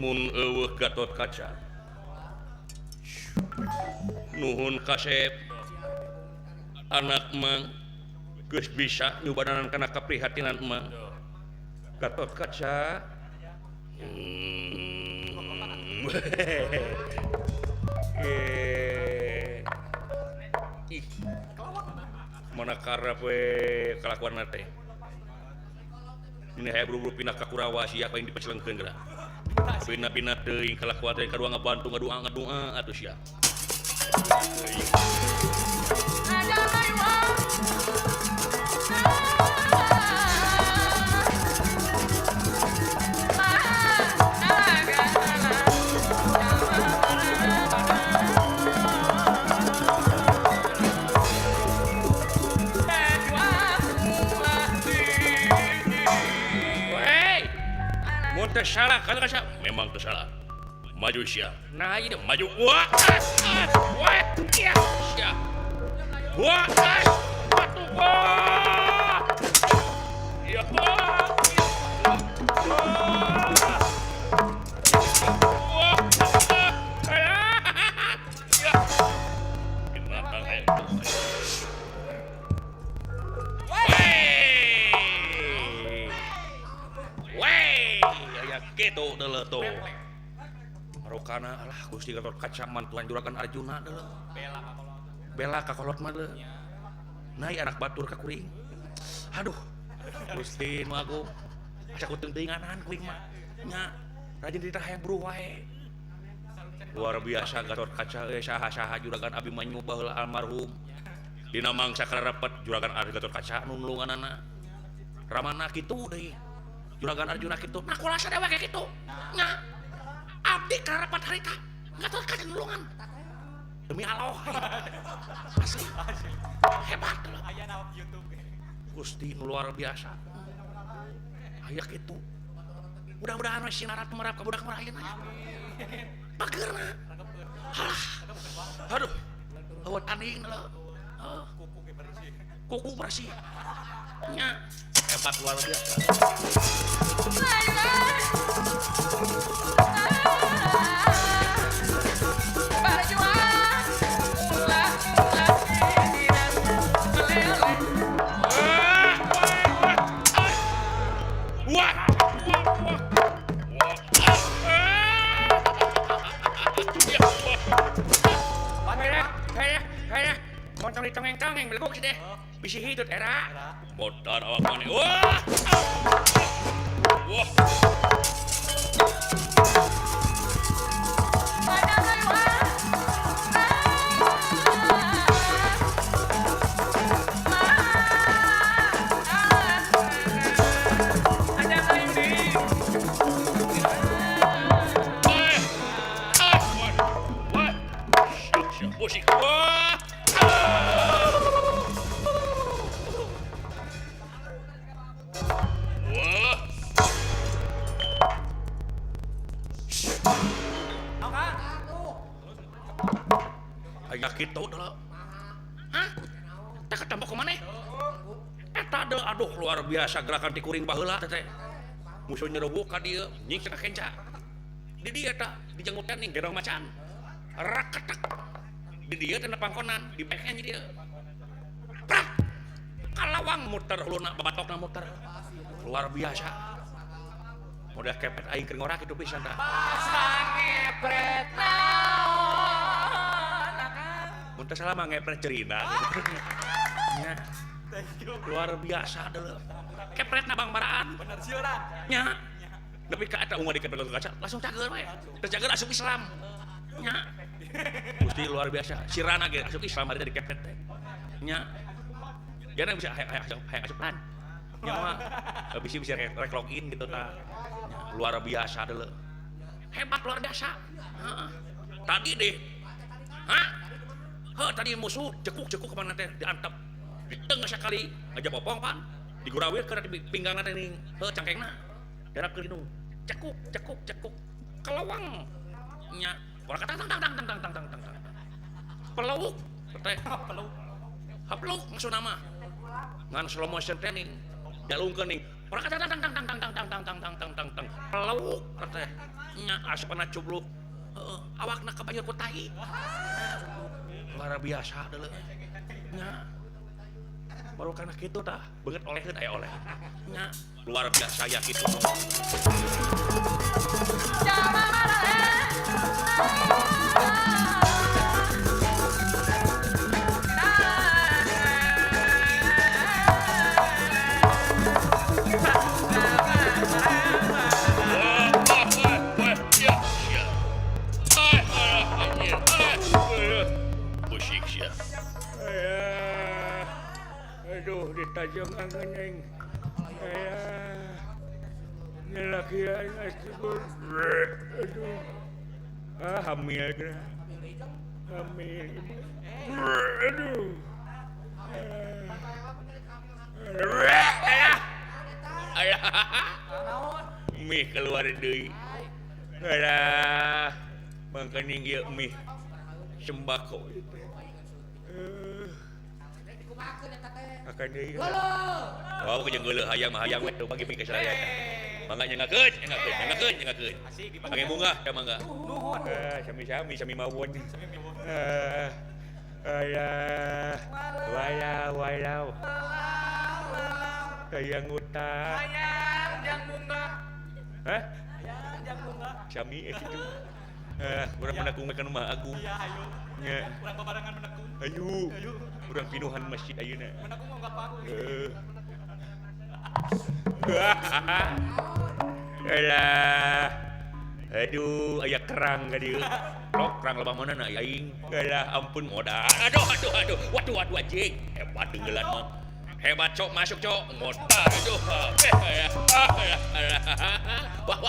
mun eueuh Gatot Kaca nuhun kasep anak mang geus bisa nyubadanan kana kaprihatinan mang Gatot Kaca mana karep we kelakuan teh ini hayang buru-buru pindah ka Kurawa sia apa yang dipacelengkeun geura bina-bina teuing kelakuan teh kadua ngabantu ngadua atuh sia salah kalau kasar memang salah maju sia nah ini maju wah ya sia wah batu wah ya gitu deuleu tuh marokana alah Gusti Gatot Kaca mantuan Juragan Arjuna deuleu bela ka kolot mah deuleu naik anak batur ka kuring aduh Gusti nu agung asa kutung teuinganan kuring mah nya rajin ditah hayang buru wae luar biasa Gatot Kaca saha-saha Juragan Abimanyu baheula almarhum dina mangsa kararapat Juragan Gatot Kaca nu nulunganana ramana kitu deui Juragan Arjuna kitu nah kulah sadewa kayak kitu nya abdi kararapat harita Gatot Kaca nulungan demi Allah asli hebat loh aya na YouTube Gusti nu luar biasa aya kitu mudah-mudahan we sinarat merap ka budak mah ayeuna pageurna halah aduh eueuh tanding lo kuku bersih nya hebat luar biasa montong ditongeng-tongeng beleguk sih deh bisi hidup era modal awak mana wah musik gitu dulu hah tak ketemu ke mana eta deh aduh luar biasa gerakan ti kuring baheula teh musuh nyeroboh ka dieu nying cenah kenca di dieu eta di jenggotan ning gerong macan raketak di dieu teh pangkonan di beknya di dieu prak kalawang muter huluna babatokna muter luar biasa udah kepet aing keur ngorak itu pisan tah. Pasang ngepret naon akang. Mun teh salah mah ngepret cerina. Nya, Thank you. luar biasa deuleu. Kepretna Bang Baraan. Bener sih urang. Nya. Tapi ka eta umat dikepet kaca langsung cager we. Terus cager asup Islam. Nya. Gusti luar biasa. Sirana ge asup Islam ari dari kepet teh. Nya. Jangan bisa hayang asup lan. Nya mah bisa rek login gitu tah. Luar biasa deuleu. Hebat luar biasa. Heeh. Tadi deh. Hah? Tadi musuh cekuk kemana teh diantep. Di tengah sekali aja popong pan. Digurawir ke di pinggangan teh ning cangkengna. Darap ke lindung. Cekuk. Kelawang. Nya. Ora kata tang. Peluk. Teh. Peluk maksud nama. Ngan slow motion training. Jalungkeun ning. Ora kata tang. Peluk teh. Nya asupna cubluk. Awakna ka banjur ku tai. Luar biasa deuleu. Nya. Baru karena kitu tah, beungeut olehkeun aya oleh. Nya, luar biasa ya kitu. Musik sia. Aduh, ditajam angan lelaki aing asbun. Aduh. Hamil kena. Hamil. Aduh. Ayah. Mih keluar deui. Alah. Mangkaning ieu mih sembako. Akan deui. Oh, jeung geuleuh hayang we tuh bagi pikeun saya. Mangga nyangakeun. Pake bunga ya mangga. Nuhun. Sami mawon. Alah. Walau. Hayang utang. Hayang jang bunga. Hah? Hayang jang bunga. Sami kitu. Urang menakung ka rumah agung. Iya, ayo. Nya. Urang babarengan menekung. Ayo. Urang pinuhan masjid ayeuna. Menekung mah enggak paru. Alah. Aduh, aya kerang ka dieu. Kerang lebah mana aing. Alah, ampun modal. Aduh. Waduh anjing. Hebat denggelan mah. Hebat cok masuk cok. Modal aduh. Wah.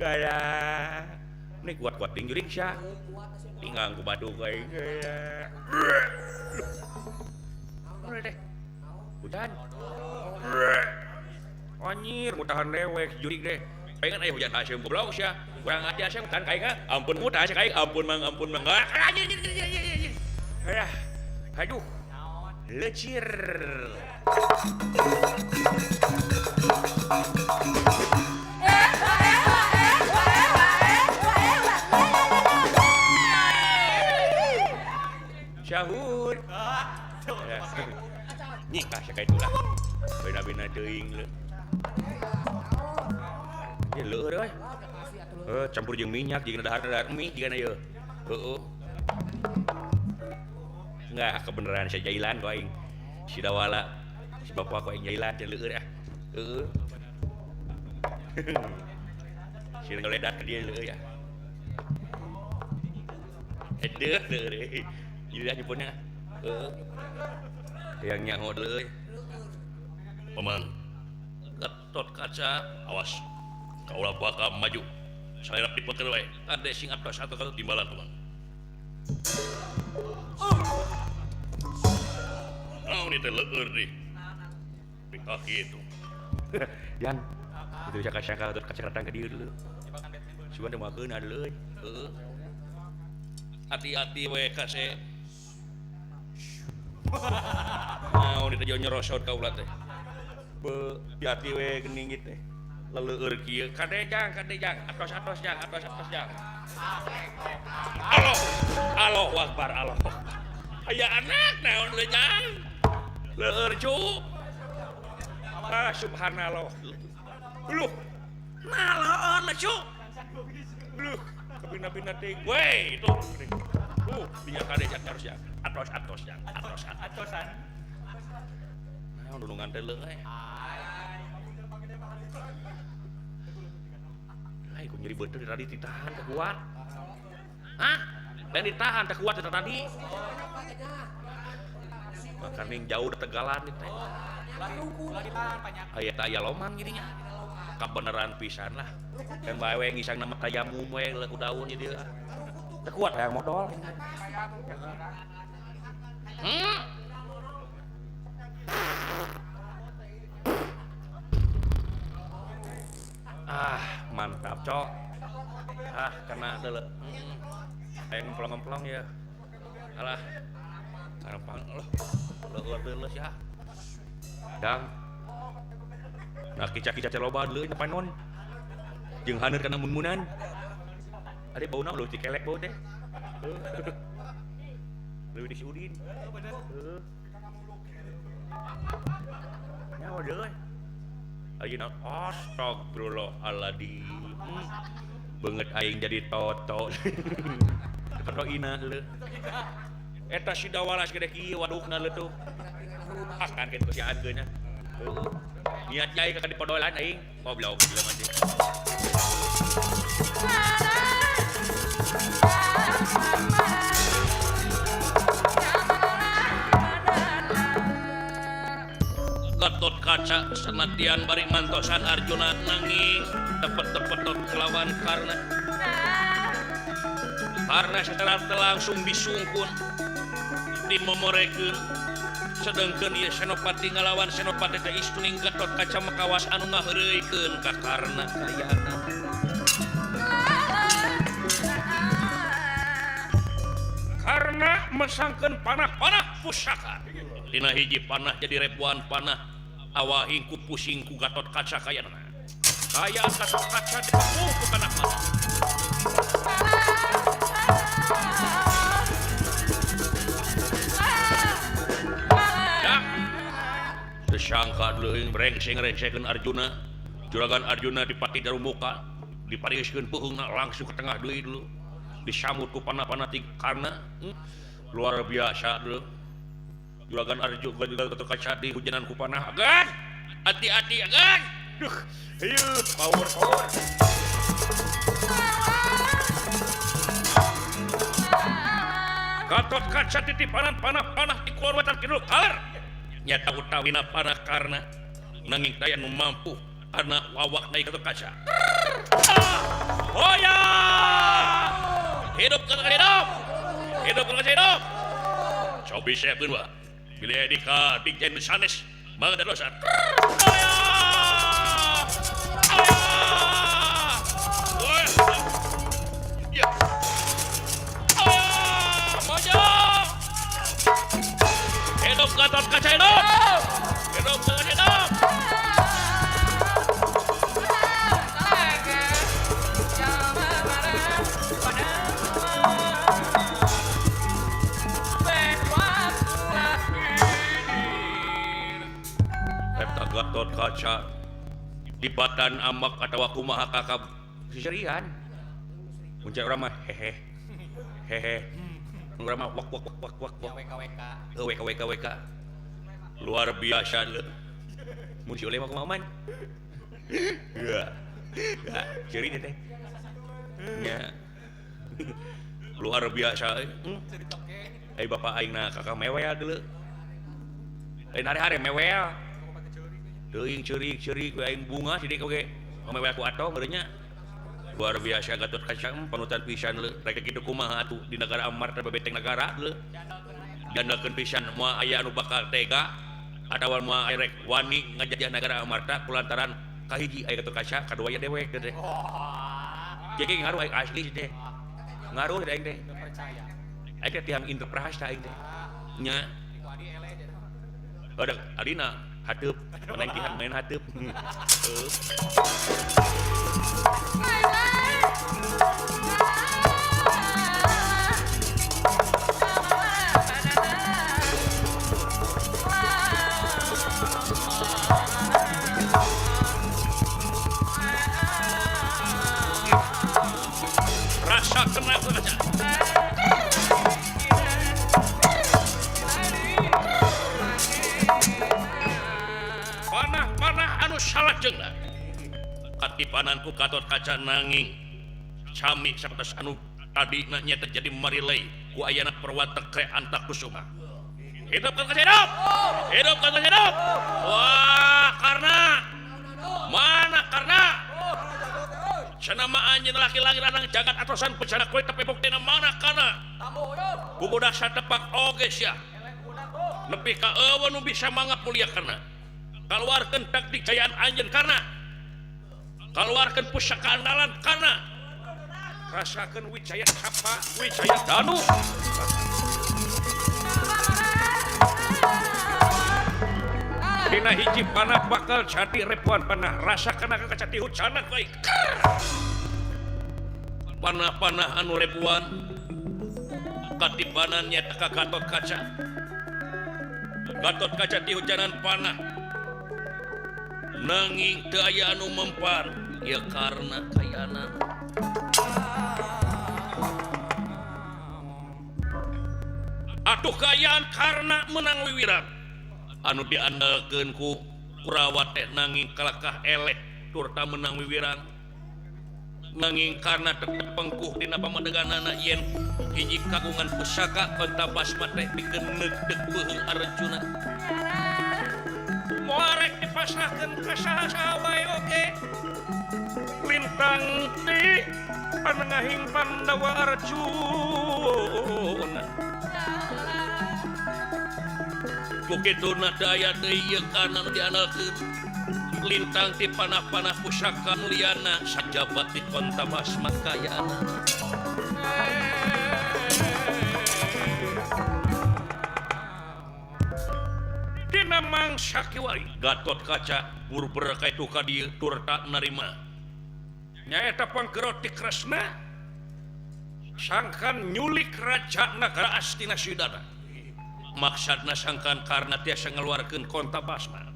Alah. Ini kuat tingjuring sia. Tinggang ku badu kae. Udah deh. Hujan. Anjir, mutahan lewek jurig deh. Pengen aya hujan hasil goblok sia. Kurang aja sia kan kae ka. Ampun mutah sia kae. Ampun mang. Anjir. Aduh. Lecir. Syahur. Nikah sia kae tulah. Bina-bina teuing leuh. Ieu leueur we. Campur jeung minyak jeung dahar mie jigana ieu. Heueuh. Enggak kebenaran saya jailan ku aing. Si Dawala. Si bapak ku aing jailan teh leueur ah. Heueuh. Si ngeledak ke dia leueur ya. Leueur. Ieu dah nyebutna. Heueuh. Yang nyaho deui. Paman. Gatot kaca, awas. Kaulah bakal maju. Saya dipeukeun we. Ade sing atos atau kalau timbalan, paman. Naon itu leueur deui. Pikah kitu. Yan. Itu saka-saka kaca datang ke dieu dulu. Sugan teh moakeun adeuleuy. Heueuh. Hati-hati we kase. Naon itu jo nyerosot kaulah teh. Hati-hati we geuning teh. Leleur kieu kadejang atos jang. Allahu Akbar Allah. Aya anak naon deui jang. Leueur cu. Subhanallah. Lu. Nalaon lah, Cuk. Lu, kebina-bina ting. Weh, itu. Dinya kade jak harus ya. Atos ya. Atosan. Nah, dulungan teh leuh. Ai, ku nyeri beuteuh tadi ditahan teh kuat. Hah? Lain ditahan teh kuat tadi. Makan yang jauh tegalan teh. Lagi tahan banyak. Aya teh aya lomang jadinya. Kabeneran pisan lah. Kan bae we ngisang nama tayamum we ku daun jadi lah. Teu kuat hayang modal. Mantap, Cok. Kena deuleu. Hayang ngemplang-ngemplang ya. Alah. Harapan Allah. Leueur ya. Dang. Nah, kica-kica celoba dulu ini panon jeung haneut kana mun-munan ade bauna udah dikelek bau teh leuwih di si Udin nyawa deui ayeuna astagfirullahaladzim beungeut aing jadi toto toto ina leuh eta si dawalas gede kieu wadukna leuh tuh akan kitu si ageuna niat jai kakak di podolan aing goblok gila manje Gatot Kaca senatian bari mantosan Arjuna nangis tepet-tepetot kelawan karena secara langsung disungkun dimomorekeun sedangkan ieu Senopati ngalawan Senopati teh istuning Gatot Kaca makawas anu ngaheureuykeun ka Karna kayaana. Karna mesangkeun panah-panah pusaka. Dina hiji panah jadi ribuan panah awahing ku pusing ku Gatot Kaca kayaana. Kayaan Gatot Kaca dipapung ku panah panah. Sangka leuing brengseng-rengsekeun Arjuna. Juragan Arjuna dipati darumuka, dipariskeun peuheungna langsung ke tengah deui dulu. Disambut ku panah-panah ti Karna. Luar biasa dulu. Juragan Arjuna Gatot Kaca dihujanan ku panah. Agan! Hati-hati agan! Duh, ayo power. Gatot Kaca titipanan panah-panah di keluar wetan kidul kaler. Nyata utawina panah Karna nanging daya nu mampu anak wawak naik Gatot Kaca. Hoya! Hidup Gatot Kaca hidup! Hidup Gatot Kaca hidup! Cobi siapkeun wa. Bila dika Dijen sanes mangga dosa. Hoya! Ya. Mojo! Hidup Gatot Kaca hidup! Hidup Gatot Kaca hidup! Eta Gatot Kaca dibatan amak atawa kumaha kakab siserian. Muncul urang mah hehe. Urang mah wak. WK. Luar biasa leuh. Mun si oleh mah kumaha man? Ya. Ciri teh. Nya. Luar biasa euy. Ai bapak aingna kakak mewel deuleu. Lain hari-hari mewel. Teuing ceurik we aing bunga sidik oge. Mewel ku ato beureunya. Luar biasa Gatot Kaca panutan pisan leuh. Rek kitu kumaha atuh di negara Amarta babeteng negara leuh. Dandakeun pisan moal aya anu bakal tega atawa moal rek wani ngajajah negara Amarta kulantaran kahiji aya Gatot Kaca, kadua aya dewek teh. Jadi ngaruh aing asli teh. Ngaruh aing teh. Aing teh tiang interpretasi aing teh. Nya. Ada adina hateup, menantihan main hateup. salajengna katipananku Gatot Kaca nanging sami sapertos anu tadina nya terjadi marilai ku ayana perwata Kre Antakusuma. Hidup Gatot Kaca hidup! Hidup Gatot Kaca hidup! Wah, karena mana karena sanama anjeun laki-laki lanang jagat atosan bencana kulit tapi buktina mana karena bubudak satepak oge sia nepi ka eueuh nu bisa mangapulyakeunna kaluarkeun taktik jayaan anjeun karena kaluarkeun pusaka andalan karena rasakeun wijaya sapa wijaya danu dina hiji panah bakal jadi repuan panah rasakeun ka kaca ti hujanan baik panah-panah anu repuan katipanannya teka Gatot Kaca. Gatot Kaca ti hujanan panah nanging teu aya anu mempan ya karena kayanan atuh kayaan karena menang wiwiran anu diandalkeun ku Kurawa teh nanging kalakah eleh turta menang wiwiran nanging karena tetep pengkuh dina pamadeganana yen hiji kagungan pusaka Kontabasma teh pikeun neugdeg beuheung Arjuna moarek dipasrahkeun ka saha wae oge lintang ti panengahing Pandawa Arjuna bukituna daya deui ieu kana nu diandalkeun lintang ti panah-panah pusaka mulyana sajabat di Kontabasma kayaana dina mangsa kiwari Gatot Kaca buru-buru ka itu ka dieu turta narima nyaeta pangkerot ti Kresna sangkan nyulik raja nagara Astina Sidana maksudna sangkan karena tiasa ngeluarkeun Kontabasma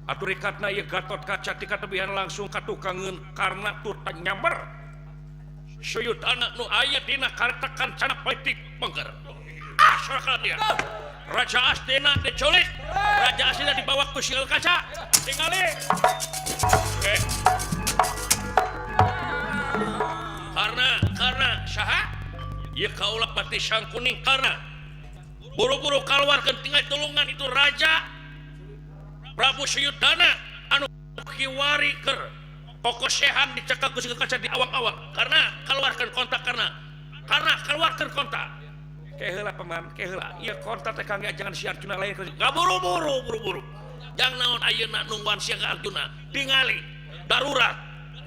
aturikatna ieu Gatot Kaca ti katebihan langsung katukangeun karena turta nyamber suyutana nu aya dina kareta kancana politik pengker sorakan dia Raja Astina diculik Raja Astina dibawa ku Sigel Kaca tingali karena saha ieu kaula pati Sangkuning karena buru-buru kaluarkeun tinggal tulungan itu Raja Prabu Suyudana anu kiwari keur kokosehan dicekak ku Sigel Kaca di awang-awang karena keluarkan kontak karena keluarkan kontak keheula paman keheula ieu kontak teh kangge jangan si Arjuna lain buru-buru jang naon ayeuna nungguan sia ka Arjuna tingali darurat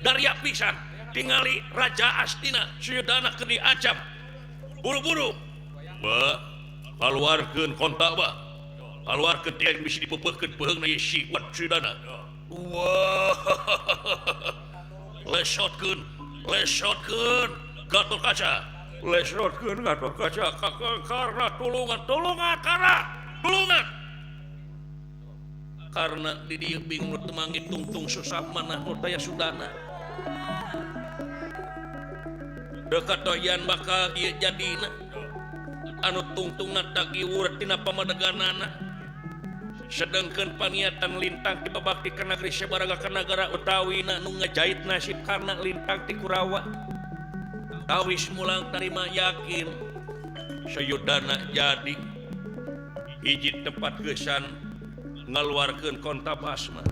daria pisan tingali Raja Astina Suyudana keur diacam buru-buru ba keluarkeun kontak ba keluarkeun teh bisa dipeupeukkeun peuheungna ieu si Suyudana wah lesotkeun Gatot Kaca lesotkeun Gatot Kaca karena tulungan karena di dieu bingung temangi tungtung susah manah nu daya sudana dekat doyan bakal ieu jadina anu tungtungna tagi urut dina pamadeganana sedangkan paniatan lintang ti babakti ka negeri sabaraga ka nagara utawina nu ngajait nasib karena lintang ti Kurawa tawis mulang tarima yakin Suyudana jadi hiji tempat geusan ngaluarkeun Kontabasma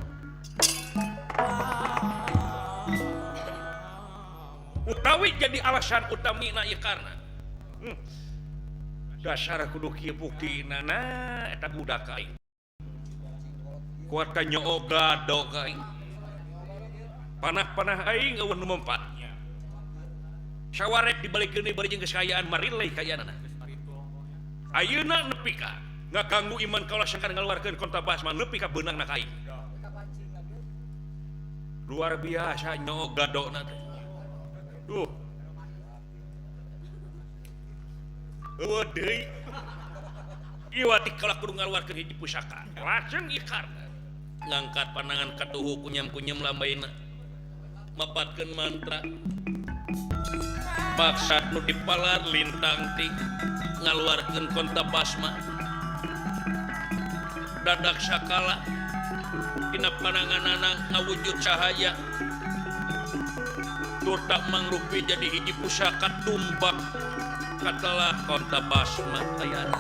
utawi jadi alasan utamina ieu karena dasar kudu kieu buktina eta budak aing kuat ka nyoga dog aing panah-panah aing eueuh nu mempat sawarek dibalikeun deui bari jeung kekayaan marilai kayanana ayeuna nepi ka ngaganggu iman kaula sangkan ngaluarkeun Kontabasma nepi ka beunangna ka aing luar biasa nyoga dogna teh eueuh deui ieu wati kaula kudu ngaluarkeun hiji pusaka lajeng ieu karna ngangkat panangan katuhu kunyam-kunyam lambaina mapatkeun mantra maksad nu dipalar lintang ti ngaluarkeun Kontabasma dadak sakala tina pananganana ngawujud cahaya tur tak mangrupi jadi hiji pusaka tumbak katalah konta basma ayana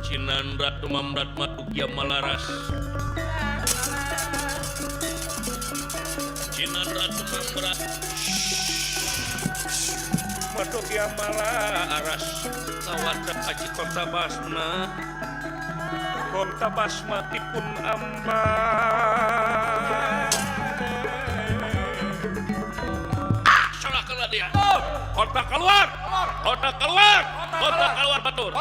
Cinandra tumamrat matugya malaras Cinandra tumamrat matugya malaras kawaca aji konta basma tipun amba salah kena dia kota keluar batur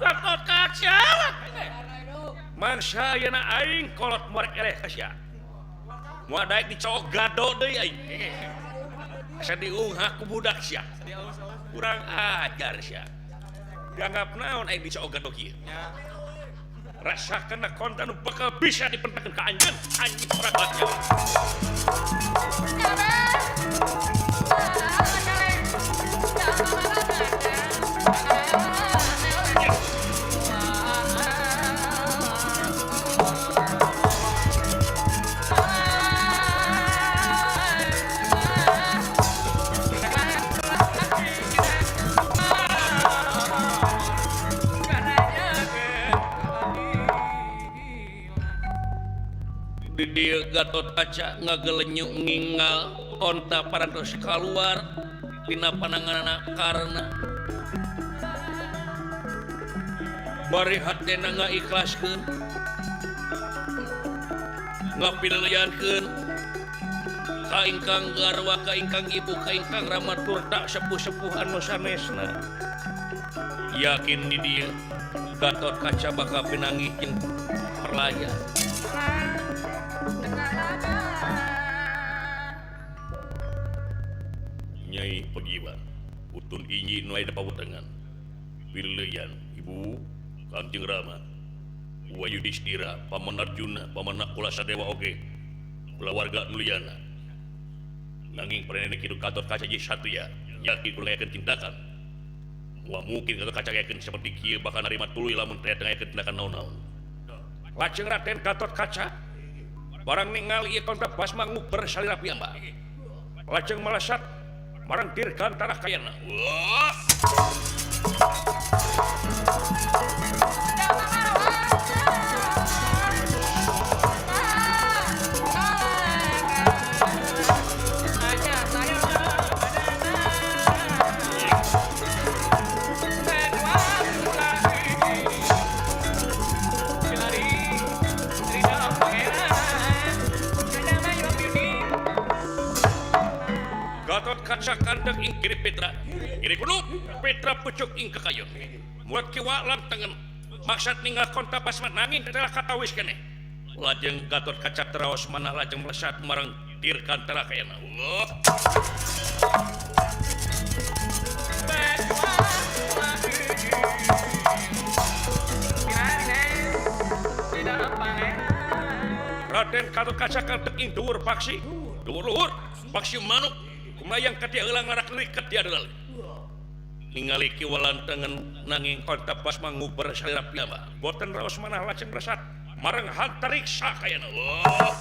Gatot Kaca mangsa yana aing kolot morek eleh kasya moal daek dicok gado deui aing asa diungha ku budak sia kurang ajar sia dianggap naon aing dicok gado kieu rasakeun konten nu bakal bisa dipentakeun ka anjeun anjing prabatnya dia Gatot Kaca ngagelenyuk ngingal onta parantos keluar tina pananganana karena bari hatena ngaikhlaskeun ngapileuyankeun ka ingkang garwa ka ingkang ibu ka ingkang rama turta sepuh-sepuh anu sanesna yakin di dia Gatot Kaca bakal pinanggih jeung perlayan Nyai Pegiwa utun inyi nu aya pawutengan pileuyan ibu Kanjeng Rama Wayudistira paman Arjuna paman Nakula Sadewa oge ulah warga nuliana nanging paranena kitu Gatot Kaca jadi satria yakin kula yakin tindakan moal mungkin Gatot Kaca yakin seperti kieu bakal narima tuluy lamun teu yakin tindakan naon-naon lajeng Raden Gatot Kaca barang ningali ieu kontak basma nguber salira piyambak lajeng melesat marang dirgantara kayana wah Gatot Kaca kandeng ing kiri Petra kiri kudu Petra pucuk ing kekayon muat kiwa lantengen maksud ninggal konta basma nanging adalah katawis keneh lajeng Gatot Kaca teraos manah lajeng melesat marang dirgantara kayana Allah Raden Gatot Kaca kandeng ing dhuwur paksi dhuwur luhur paksi manuk kumayang kadia ulang ngarak liket dia adalah ningali kiwa lantengan nanging konta basma nguber salira piyambak boten raos manah lajeng resat marang hantariksa kayana Allah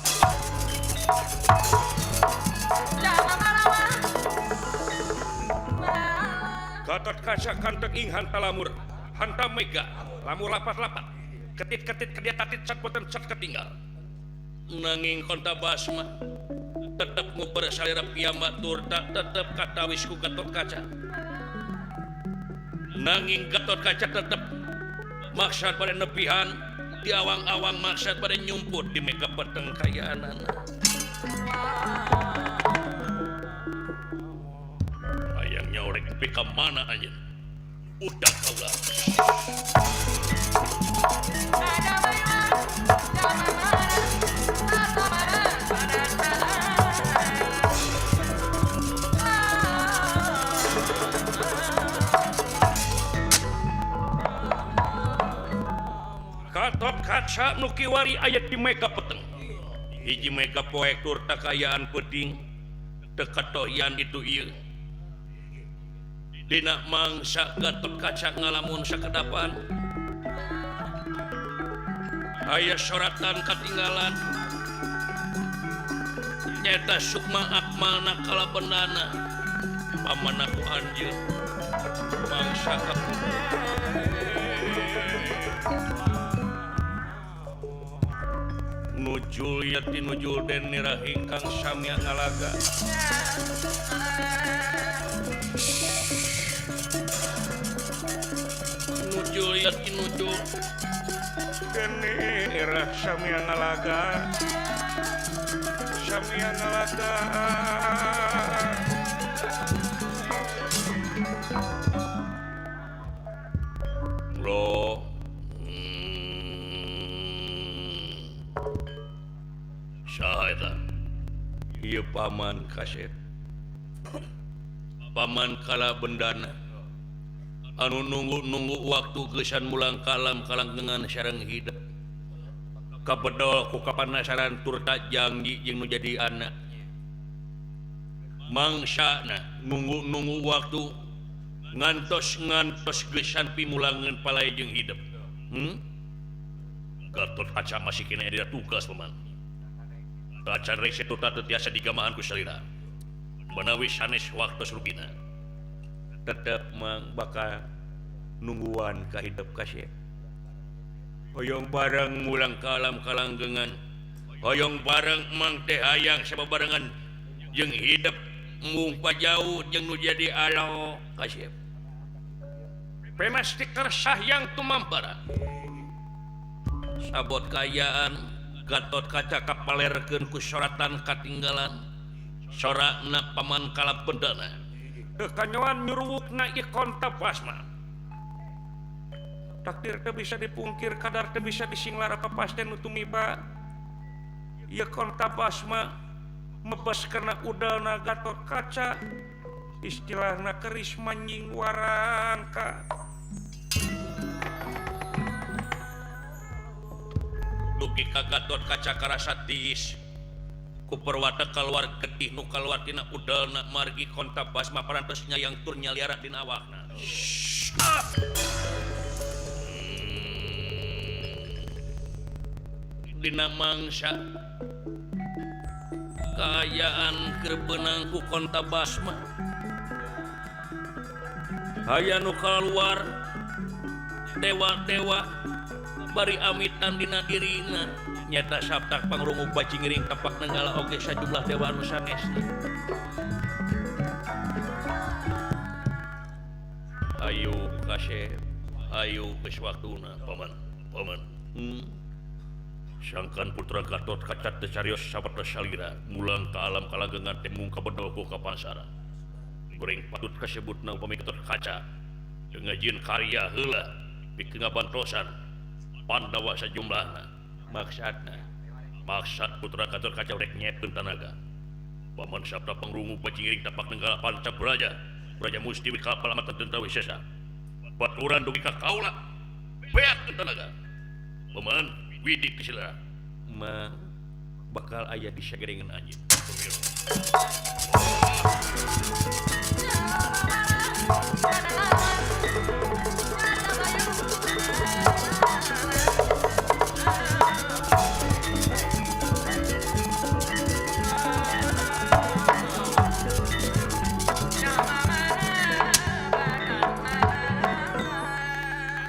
Gatot Kaca kanteng ing hanta lamur hanta mega lamur lapat-lapat ketit-ketit kedia tatit cat boten cat ketinggal nanging konta basma tetap nguber salira piyambak turta tetap katawis ku Gatot Kaca nanging Gatot Kaca tetap maksud pada nepihan di awang-awang maksud pada nyumput di mega peteng kayaanana ayangnya orek tepi ke mana aja udah kaulah Gatot Kaca nu kiwari ayat di mega peteng hiji mega proyektur takayaan peding teu katoyan itu ieu dina mangsa Gatot Kaca ngalamun sakedapan aya soratan katinggalan nyata sukma akmalna kalabendana pamana ku anjeun mangsa nujul yati nujul den nira ingkang sami ngalaga nujul yati nujul den nira sami ngalaga sami ngalaga lo syahada ieu paman kasep paman kala bendana anu nunggu waktu gesan mulang kalam kalanggengan sareng hidup kabedol ku kapanasaran tur tak janji jeung nu jadi anak mangsana nunggu waktu ngantos gesan pimulangan palai jeung hidup Gatot Kaca masih kena ada tugas paman Kaca rek itu tak tiasa digamahan ku salira menawi sanes waktu serupina tetap bakal nungguan ka hidup kasih hoyong bareng mulang kalam kalanggengan hoyong bareng mang teh hayang sababarengan jeung hidup mungpa jauh jeung nu jadi alo kasih pemasti kersah yang tumampara sabot kayaan Gatot Kaca kapalerkeun ku soratan katinggalan sorakna paman kalabendana kekanyoan nyuruwukna ikon tapasma takdir teu bisa dipungkir kadar teu bisa disinglara kapasten nu tumiba ikon tapasma mebas karena udalna Gatot Kaca istilahna keris manjing warangka dugi ka Gatot Kaca karasa tiis ku perwata kaluar getih nu kaluar tina udalna margi konta basma parantosnya yang tur nyaliara dina awakna dina mangsa kaayaan keur beunang ku konta basma aya nu kaluar dewa-dewa bari amitan dina dirina nyata sabtak pangrungu baci ngiring tapak nenggala oge sajumlah dewa anu sanesna ayo kasep ayo geus waktuna paman sangkan putra Gatot Kaca teu carios sabada salira mulang ka alam kalanggengan teh mung kabedol ku kapansara goreng patut kasebutna upami Gatot Kaca ngajieun karya heula pikeun ngabantosan Pandawa sajumlahna maksad putra Gatot Kaca rek nyepeun tanaga paman sabda pangrungu pacingiring tapak nenggala panca braja musti wikal palamatan tentara wisesa baturan dugi ka kaula beak tanaga paman widik sila bakal aya di sagerengan anjeun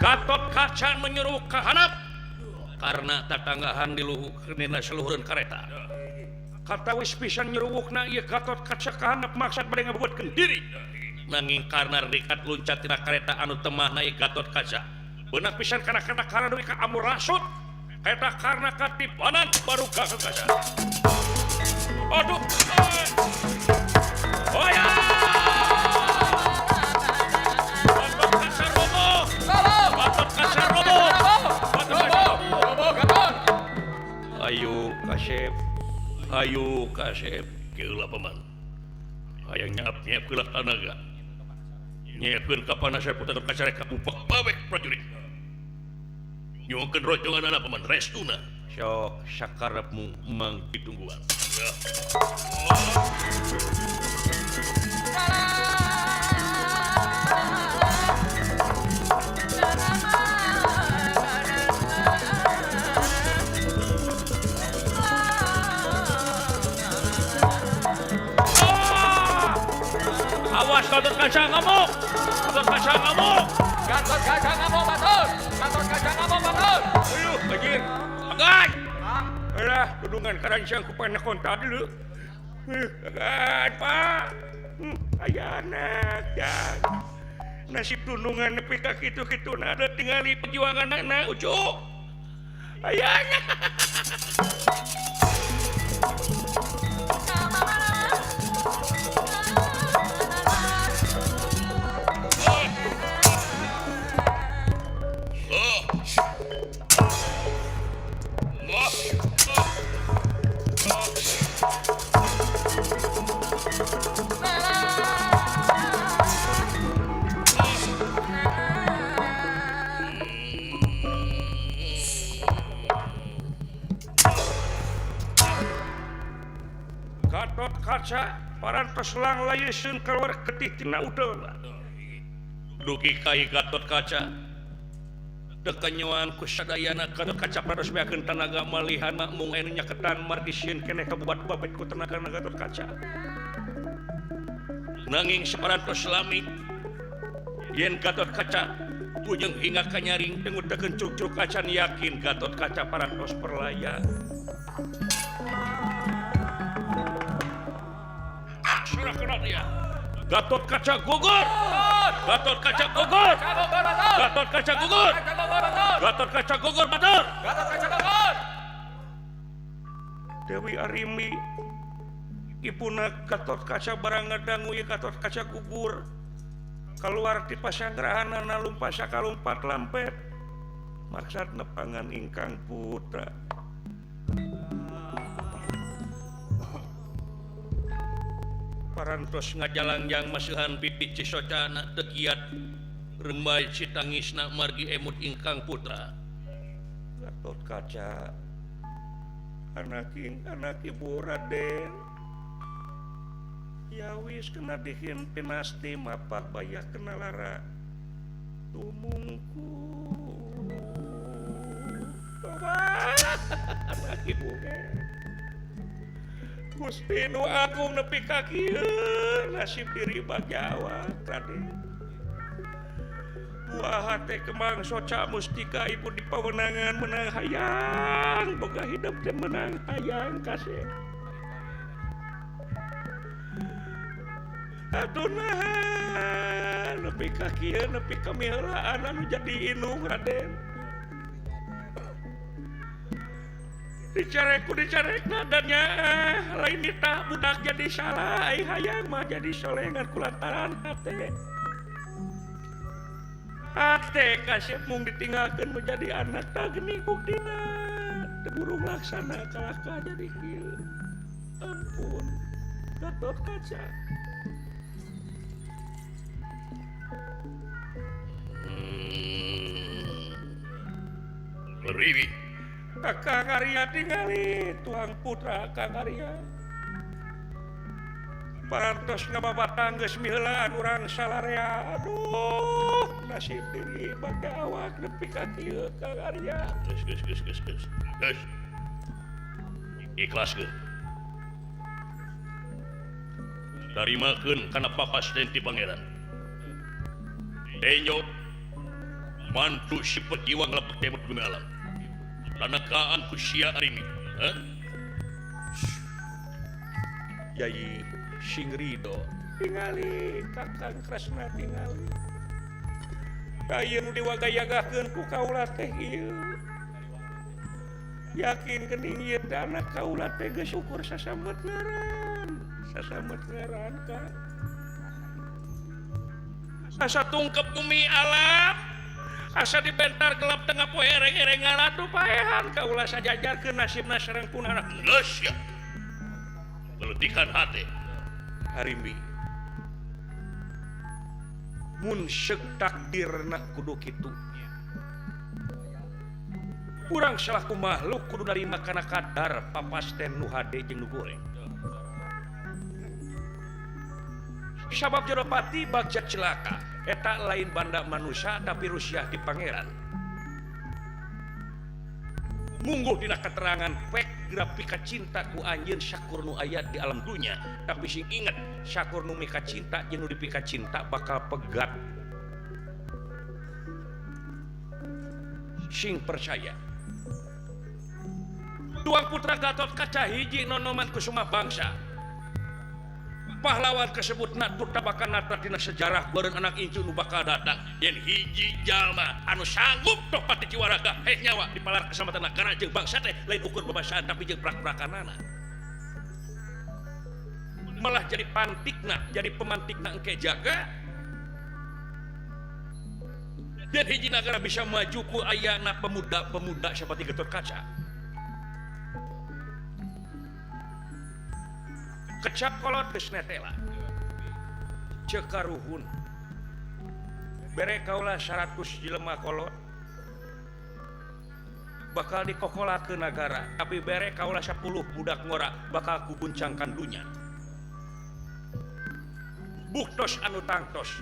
Gatot Kaca menyuruh ke hanap karena tatanggahan di luhurna seluhureun kareta kata wis pisan nyuruhna ieu Gatot Kaca ka hanap maksud bade ngabuatkeun diri nanging karena rikat luncat tina kareta anu temahna ieu Gatot Kaca beunang pisan kana duwi ka amurasut eta karena katipanan baru Gatot Kaca aduh oh ya Ayo kasep keula paman hayang nyaap keula tanaga nyiapkeun ka panasar putra Kaca rek kapupak babek prajurit nyukeun rojongan anak paman restuna sok sakarepmu mang ditungguan Awas Gatot Kaca ngamuk. Gatot Kaca ngamuk. Gatot Kaca ngamuk batur. Gatot Kaca ngamuk batur. Ayo, bajir. Agak. Alah, dudungan karancang ku panah konta dulu. Agak, Pak. Aya anak, ya. Nasib tundungan nepi ka kitu-kitu ada tingali perjuangan anak ucuk. Ayahnya. Gatot Kaca parantos lang layeun keluar ketih tina udel. Dugi kai Gatot Kaca dekanyoan ku sadayana Gatot Kaca parantos beakeun tanaga malihana mung anu nyaketan mardisieun keneh kabubat babet ku tenaga Gatot Kaca. Nanging saparantos lami yen Gatot Kaca bujeng hingga kanyaring dengudekeun curug-curug acan yakin Gatot Kaca parantos perlaya. Surah kena dia. Gatot Kaca gugur. Gatot Kaca gugur. Gatot Kaca gugur. Gatot Kaca gugur batur. Gatot Kaca gugur. Dewi Arimi ibuna Gatot Kaca barang ngadangu ye Gatot Kaca gugur. Keluar ti pasanggarahan lumpa sakalumpat lampet. Maksudna pangan ingkang putra. Parantos ngajalangjang masihan pipi Cisocana tekiat rembai citangisna margi emut ingkang putra. Gatot Kaca anak ibu Raden ya wis kena dihin pinasti mapak bayah kena lara tumungku anak ibu Gusti nu agung nepi ka kieu nasib diri bagawa Raden. Buah hate kemang soca mustika ibu di pawenangan menang hayang boga hidup teh menang hayang kasih. Atuh nah nepi ka kieu nepi ka mihelaan anu jadi inung Raden. Dicarek nadanya lain ditah budak jadi salah ai hayang mah jadi solengan kulantaran ate kasih mung ditinggalkan menjadi anak tak geni buktina teburung laksana kalaka jadi kieu ampun Gatot Kaca Riwi Kang Arya tingali tuang putra Kang Arya parantos ngababatang geus miheulaan urang salarea aduh nasib diri baga awak nepi ka kieu Kang Arya geus ikhlas geus tarimakeun kana papasten ti pangeran Denyo mantu si pejuang lepet temut bumi alam lanakaan ku sia Arimi Yai Singrido tingali Kakang Kresna tingali kayeun diwagayagakeun ku kaula teh ieu yakin geuning ieu anak kaula teh geus syukur sasambat ngaran ka asa tungkep bumi alam asa dibentar gelap tengah poe ereng-erengan atuh paehan kaula sajajarkeun nasibna sareng punana geus ya meletikan hate Harimbi mun seuk takdirna kudu kitu urang salaku makhluk kudu narima kana kadar papasten nu hade jeung nu goreng sabab Jodopati Bagja celaka eta lain banda manusia tapi Rusia di pangeran mungguh dina keterangan pek digerap pika cinta ku anjeun syakur nu aya di alam dunya tapi sing inget syakur nu mika cinta jeung nu dipika cinta bakal pegat sing percaya Tuang Putra Gatotkaca hiji nonoman kusuma bangsa pahlawan kesebut natur tabakan nata tina sejarah beureun anak incu nu bakal datang yen hiji jalma anu sanggup topat di Ciwaraga nyawa di palar keselamatan negara jeung bangsa teh lain ukur babasaan tapi jeung prak-prakanana malah jadi pantikna jadi pemantikna engke jaga dan hiji negara bisa maju ku ayana pemuda-pemuda seperti Gatotkaca kecap kolot geus netela cekaruhun bere kaula 100 jelema kolot bakal dikokolakeun nagara tapi bere kaula 10 budak ngora bakal kuguncangkan dunya buktos anu tangtos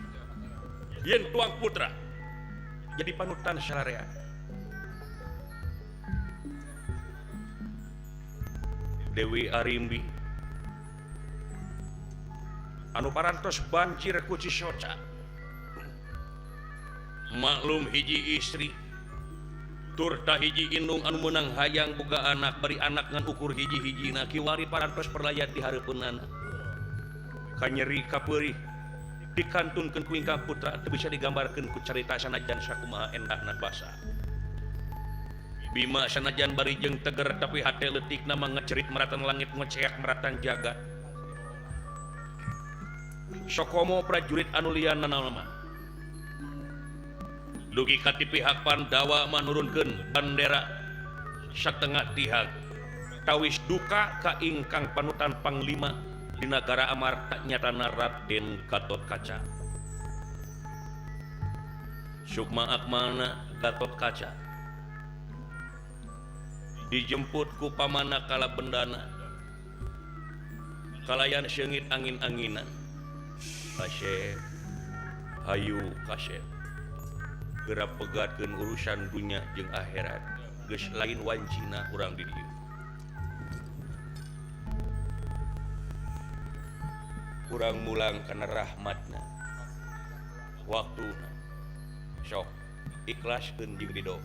yen Tuang Putra jadi panutan salarea Dewi Arimbi anu parantos banjir ku Cisoca maklum hiji istri tur tah hiji indung anu meunang hayang boga anak bari anak ngan ukur hiji-hijina kiwari parantos perlayat di hareupeunana kanyeri kapeurih dikantunkeun ku Ingkang Putra teu bisa digambarkeun ku carita sanajan sakumaha endahna basa Bima sanajan bari jeung teger tapi hate leutikna mah ngecerit maratan langit ngoceak maratan jagat Sokomo prajurit anu lian nama dugi ka ti pihak Pandawa manurunkeun bandera satengah tihak tawis duka ka ingkang panutan panglima di negara Amarta nyatana Raden Gatotkaca sukma akmana Gatotkaca dijemput ku pamana kala bendana kalayan seungit angin-anginan Kasep hayu kasep gerak pegatkeun urusan dunya jeung akhirat geus lain wancina urang di dieu urang mulang kana rahmatna waktuna sok ikhlaskeun jeung ridho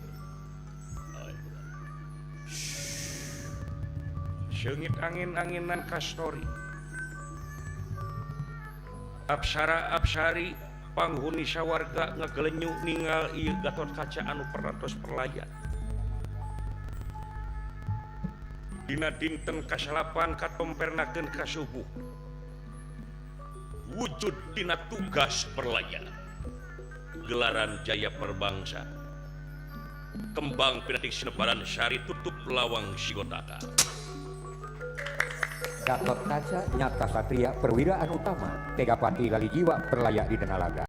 seungit angin-anginan kastori Apsara-apsari panghuni sawarga ngagelenyu ningal ieu Gatotkaca anu parantos perlayat dina dinten kasalapan katompernakeun ka subuh wujud dina tugas perlayat gelaran jaya perbangsa kembang pinatik sinebaran sari tutup lawang sigotaka Gatotkaca nyata satria perwiraan utama tegapati kali jiwa perlayak di Denalaga